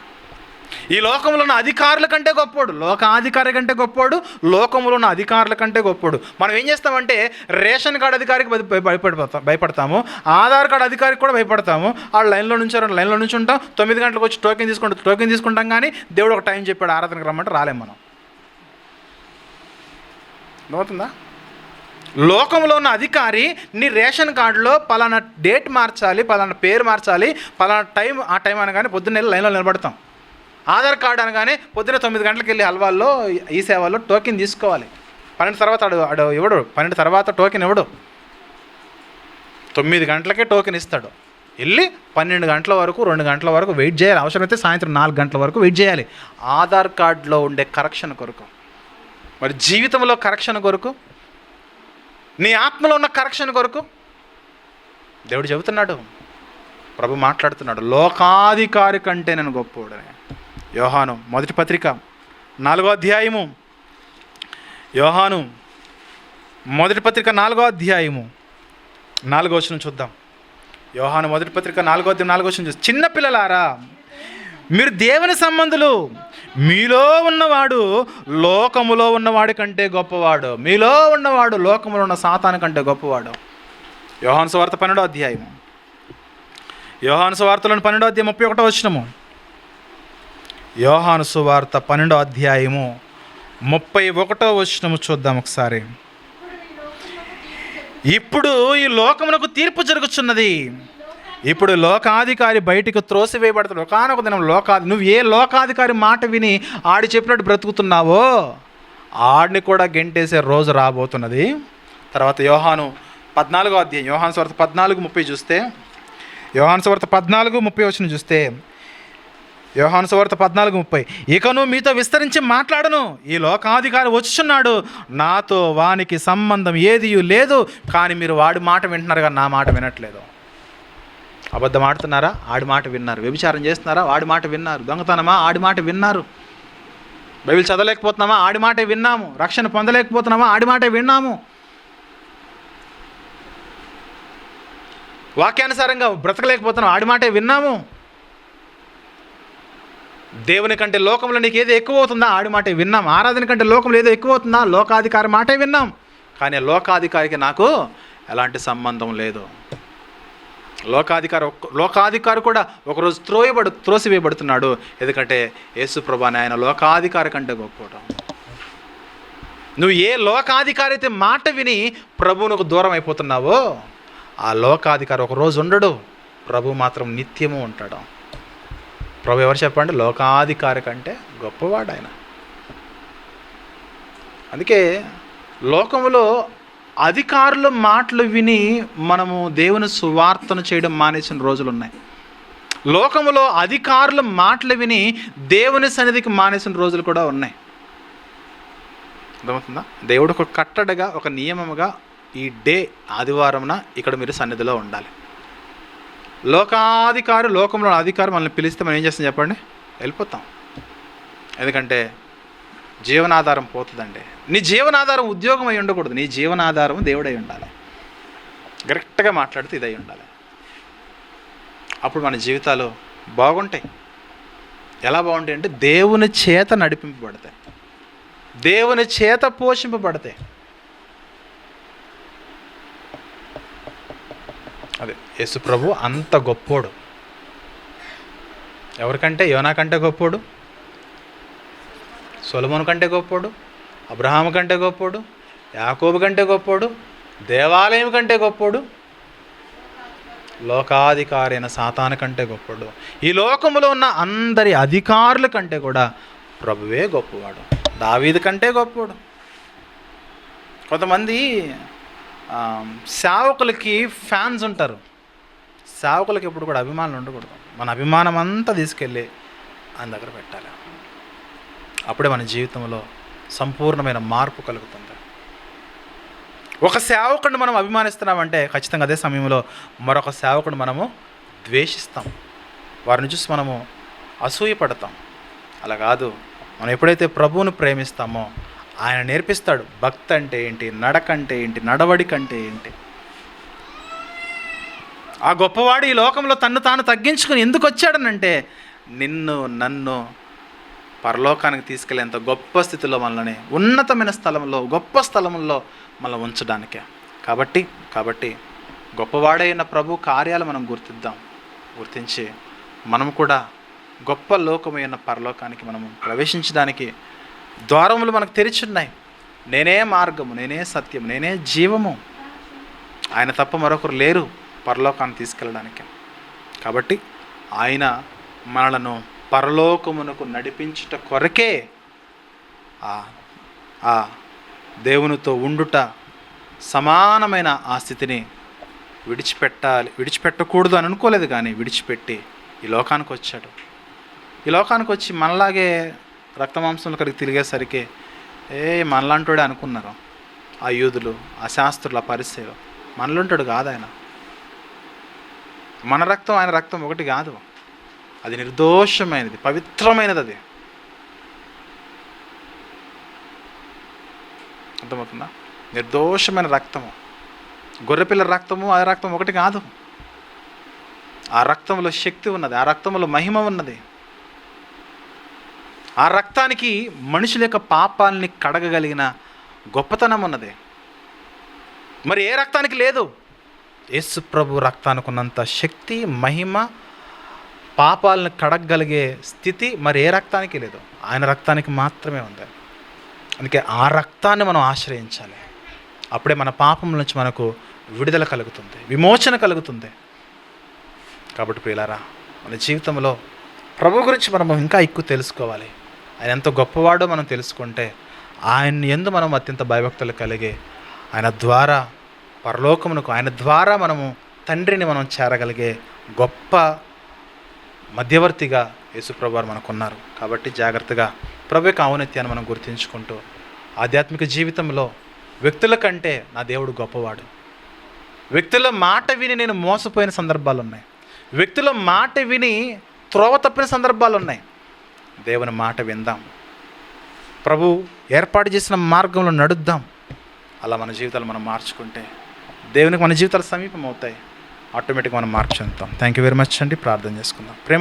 ఈ లోకంలో ఉన్న అధికారుల కంటే గొప్పోడు, లోకాధికారి కంటే గొప్పోడు, లోకంలో ఉన్న అధికారుల కంటే గొప్పోడు. మనం ఏం చేస్తామంటే రేషన్ కార్డు అధికారికి భయపడతాము, ఆధార్ కార్డు అధికారికి కూడా భయపడతాము. వాళ్ళు లైన్లో నుంచి ఉంటాం. 9 గంటలకు వచ్చి టోకెన్ తీసుకుంటాం. కానీ దేవుడు ఒక టైం చెప్పాడు ఆరాధనకు రమ్మంటే రాలేము మనం. అవుతుందా? లోకంలో ఉన్న అధికారి నీ రేషన్ కార్డులో పలానా డేట్ మార్చాలి, పలానా పేరు మార్చాలి, పలానా టైం, ఆ టైం అనగానే పొద్దున్న లైన్లో నిలబడతాం. ఆధార్ కార్డు అనగానే పొద్దున్న 9 గంటలకు వెళ్ళి హల్వాల్లో ఈ సేవల్లో టోకెన్ తీసుకోవాలి. 12 తర్వాత ఇవ్వడు. 12 తర్వాత టోకెన్ ఇవ్వడు. 9 గంటలకే టోకెన్ ఇస్తాడు. వెళ్ళి 12 గంటల వరకు, 2 గంటల వరకు వెయిట్ చేయాలి. అవసరమైతే సాయంత్రం 4 గంటల వరకు వెయిట్ చేయాలి. ఆధార్ కార్డులో ఉండే కరెక్షన్ కొరకు, మరి జీవితంలో కరెక్షన్ కొరకు, నీ ఆత్మలో ఉన్న కరెక్షన్ కొరకు దేవుడు చెబుతున్నాడు, ప్రభు మాట్లాడుతున్నాడు, లోకాధికారి కంటే నేను గొప్పోడని. యోహాను మొదటి పత్రిక 4వ అధ్యాయము, యోహాను మొదటి పత్రిక 4వ అధ్యాయము 4వ వచనం చూద్దాం. యోహాను మొదటి పత్రిక 4వ అధ్యాయం 4వ వచనం చూసి, చిన్నపిల్లలారా మీరు దేవుని సంబంధులు, మీలో ఉన్నవాడు లోకములో ఉన్నవాడి కంటే గొప్పవాడు. మీలో ఉన్నవాడు లోకములో ఉన్న సాతాను కంటే గొప్పవాడు. యోహాను సువార్త 12వ అధ్యాయము, యోహాను సువార్తలోని 12వ అధ్యాయం 31వ వచనము, యోహాను సువార్త 12వ అధ్యాయము 31వ వచనము చూద్దాం ఒకసారి. ఇప్పుడు ఈ లోకమునకు తీర్పు జరుగుతున్నది, ఇప్పుడు లోకాధికారి బయటికి త్రోసివేయబడతాడు. ఒకానొక దినం నువ్వు ఏ లోకాధికారి మాట విని ఆడి చెప్పినట్టు బ్రతుకుతున్నావో ఆడిని కూడా గెంటేసే రోజు రాబోతున్నది. తర్వాత యోహాను 14వ అధ్యాయం, యోహాను సువార్త 14:30 చూస్తే, యోహాను సువార్త 14:30 వచనం చూస్తే, యోహాను సువార్త 14:30, ఇకను మీతో విస్తరించి మాట్లాడను, ఈ లోకాధికారి వచ్చుచున్నాడు, నాతో వానికి సంబంధం ఏది లేదు, కానీ మీరు వాడి మాట వింటున్నారు కానీ నా మాట వినట్లేదు. అబద్ధం ఆడుతున్నారా? ఆడి మాట విన్నారు. వ్యభిచారం చేస్తున్నారా? ఆడి మాట విన్నారు. దొంగతనమా? ఆడి మాట విన్నారు. బైబిల్ చదవలేకపోతున్నామా? ఆడి మాటే విన్నాము. రక్షణ పొందలేకపోతున్నామా? ఆడి మాటే విన్నాము. వాక్యానుసారంగా బ్రతకలేకపోతున్నాం, ఆడి మాటే విన్నాము. దేవుని కంటే లోకంలో నీకు ఏదో ఎక్కువ అవుతుందా? ఆడి మాటే విన్నాం. ఆరాధన కంటే లోకంలో ఏదో ఎక్కువ అవుతుందా? లోకాధికారి మాటే విన్నాం. కానీ లోకాధికారికి నాకు ఎలాంటి సంబంధం లేదు. లోకాధికారి కూడా ఒకరోజు త్రోసివేయబడుతున్నాడు. ఎందుకంటే యేసు ప్రభు ఆయన లోకాధికారి కంటే గొప్పవాడు. నువ్వు ఏ లోకాధికారి అయితే మాట విని ప్రభువునకు దూరం అయిపోతున్నావో ఆ లోకాధికారి ఒకరోజు ఉండడు, ప్రభు మాత్రం నిత్యము ఉంటాడు. ప్రభు ఎవరు చెప్పండి? లోకాధికారి కంటే గొప్పవాడు ఆయన. అందుకే లోకములో అధికారుల మాటలు విని మనము దేవుని సువార్తను చేయడం మానేసిన రోజులు ఉన్నాయి. లోకములో అధికారుల మాటలు విని దేవుని సన్నిధికి మానేసిన రోజులు కూడా ఉన్నాయి. అర్థమవుతుందా? దేవుడు ఒక కట్టడగా, ఒక నియమముగా ఈ డే ఆదివారంన ఇక్కడ మీరు సన్నిధిలో ఉండాలి. లోకంలో అధికారి మనల్ని పిలిస్తే మనం ఏం చేస్తాం చెప్పండి? వెళ్ళిపోతాం. ఎందుకంటే జీవనాధారం పోతుందండి. నీ జీవనాధారం ఉద్యోగం అయి ఉండకూడదు, నీ జీవనాధారం దేవుడై ఉండాలి. కరెక్ట్గా మాట్లాడితే ఇదై ఉండాలి. అప్పుడు మన జీవితాలు బాగుంటాయి. ఎలా బాగుంటాయి అంటే దేవుని చేత నడిపింపబడతాయి, దేవుని చేత పోషింపబడతాయి. అదే యేసు ప్రభు అంత గొప్పోడు. ఎవరికంటే? యోనా కంటే గొప్పోడు, సొలొమోను కంటే గొప్పోడు, అబ్రహాము కంటే గొప్పోడు, యాకోబు కంటే గొప్పోడు, దేవాలయం కంటే గొప్పోడు, లోకాధికారి అయిన సాతాను కంటే గొప్పడు, ఈ లోకములో ఉన్న అందరి అధికారుల కంటే కూడా ప్రభువే గొప్పవాడు. దావీదు కంటే గొప్పవాడు. కొంతమంది సేవకులకి ఫ్యాన్స్ ఉంటారు. సేవకులకి ఎప్పుడు కూడా అభిమానులు ఉండకూడదు. మన అభిమానం అంతా తీసుకెళ్ళి ఆయన దగ్గర పెట్టాలి. అప్పుడే మన జీవితంలో సంపూర్ణమైన మార్పు కలుగుతుంది. ఒక సేవకుడిని మనం అభిమానిస్తున్నామంటే ఖచ్చితంగా అదే సమయంలో మరొక సేవకుడిని మనము ద్వేషిస్తాం, వారిని చూసి మనము అసూయపడతాం. అలా కాదు. మనం ఎప్పుడైతే ప్రభువును ప్రేమిస్తామో ఆయన నేర్పిస్తాడు భక్తి అంటే ఏంటి, నడక అంటే ఏంటి, నడవడిక అంటే ఏంటి. ఆ గొప్పవాడు ఈ లోకంలో తన్ను తాను తగ్గించుకుని ఎందుకు వచ్చాడనంటే నిన్ను నన్ను పరలోకానికి తీసుకెళ్ళేంత గొప్ప స్థితిలో మనల్ని ఉన్నతమైన స్థలంలో, గొప్ప స్థలంలో మనల్ని ఉంచడానికే. కాబట్టి గొప్పవాడైన ప్రభు కార్యాలు మనం గుర్తించి మనం కూడా గొప్ప లోకమైన పరలోకానికి మనము ప్రవేశించడానికి ద్వారములు మనకు తెరిచున్నాయి. నేనే మార్గము, నేనే సత్యము, నేనే జీవము, ఆయన తప్ప మరొకరు లేరు పరలోకాన్ని తీసుకెళ్ళడానికి. కాబట్టి ఆయన మనలను పరలోకమునకు నడిపించుట కొరకే ఆ దేవునితో ఉండుట సమానమైన ఆ స్థితిని విడిచిపెట్టకూడదు అని అనుకోలేదు, కానీ విడిచిపెట్టి ఈ లోకానికి వచ్చాడు. ఈ లోకానికి వచ్చి మనలాగే రక్తమాంసంలో కడిగి తిరిగేసరికి మనలాంటోడే అనుకున్నారు ఆ యూదులు, ఆ శాస్త్రులు, ఆ పరిసయ్యులు. మనలుంటాడు కాదు ఆయన. మన రక్తం ఆయన రక్తం ఒకటి కాదు. అది నిర్దోషమైనది, పవిత్రమైనది. అది అర్థమవుతుందా? నిర్దోషమైన రక్తము. గొర్రెపిల్ల రక్తము ఆ రక్తం ఒకటి కాదు. ఆ రక్తంలో శక్తి ఉన్నది, ఆ రక్తంలో మహిమ ఉన్నది. ఆ రక్తానికి మనుషుల యొక్క పాపాలని కడగగలిగిన గొప్పతనం ఉన్నది. మరి ఏ రక్తానికి లేదు? యేసు ప్రభు రక్తానికి ఉన్నంత శక్తి, మహిమ, పాపాలను కడగగలిగే స్థితి మరి ఏ రక్తానికి లేదు. ఆయన రక్తానికి మాత్రమే ఉంది. అందుకే ఆ రక్తాన్ని మనం ఆశ్రయించాలి. అప్పుడే మన పాపం నుంచి మనకు విడుదల కలుగుతుంది, విమోచన కలుగుతుంది. కాబట్టి ప్రియులారా, మన జీవితంలో ప్రభు గురించి మనం ఇంకా ఎక్కువ తెలుసుకోవాలి. ఆయన ఎంత గొప్పవాడో మనం తెలుసుకుంటే ఆయన యందు మనం అత్యంత భయభక్తులు కలిగి ఆయన ద్వారా పరలోకమునకు, ఆయన ద్వారా మనము తండ్రిని మనం చేరగలిగే గొప్ప మధ్యవర్తిగా యేసుప్రభు వారు మనకున్నారు. కాబట్టి జాగ్రత్తగా ప్రభు యొక్క ఔన్నత్యాన్ని మనం గుర్తించుకుంటూ ఆధ్యాత్మిక జీవితంలో వ్యక్తుల కంటే నా దేవుడు గొప్పవాడు. వ్యక్తుల మాట విని నేను మోసపోయిన సందర్భాలు ఉన్నాయి, వ్యక్తుల మాట విని త్రోవ తప్పిన సందర్భాలు ఉన్నాయి. దేవుని మాట విందాం, ప్రభు ఏర్పాటు చేసిన మార్గంలో నడుద్దాం. అలా మన జీవితాలు మనం మార్చుకుంటే దేవునికి మన జీవితాలు సమీపం అవుతాయి. ఆటోమేటిక్గా మనం మార్చుకుంటాం. థ్యాంక్ యూ వెరీ మచ్ అండి. ప్రార్థన చేసుకుందాం. ప్రేమ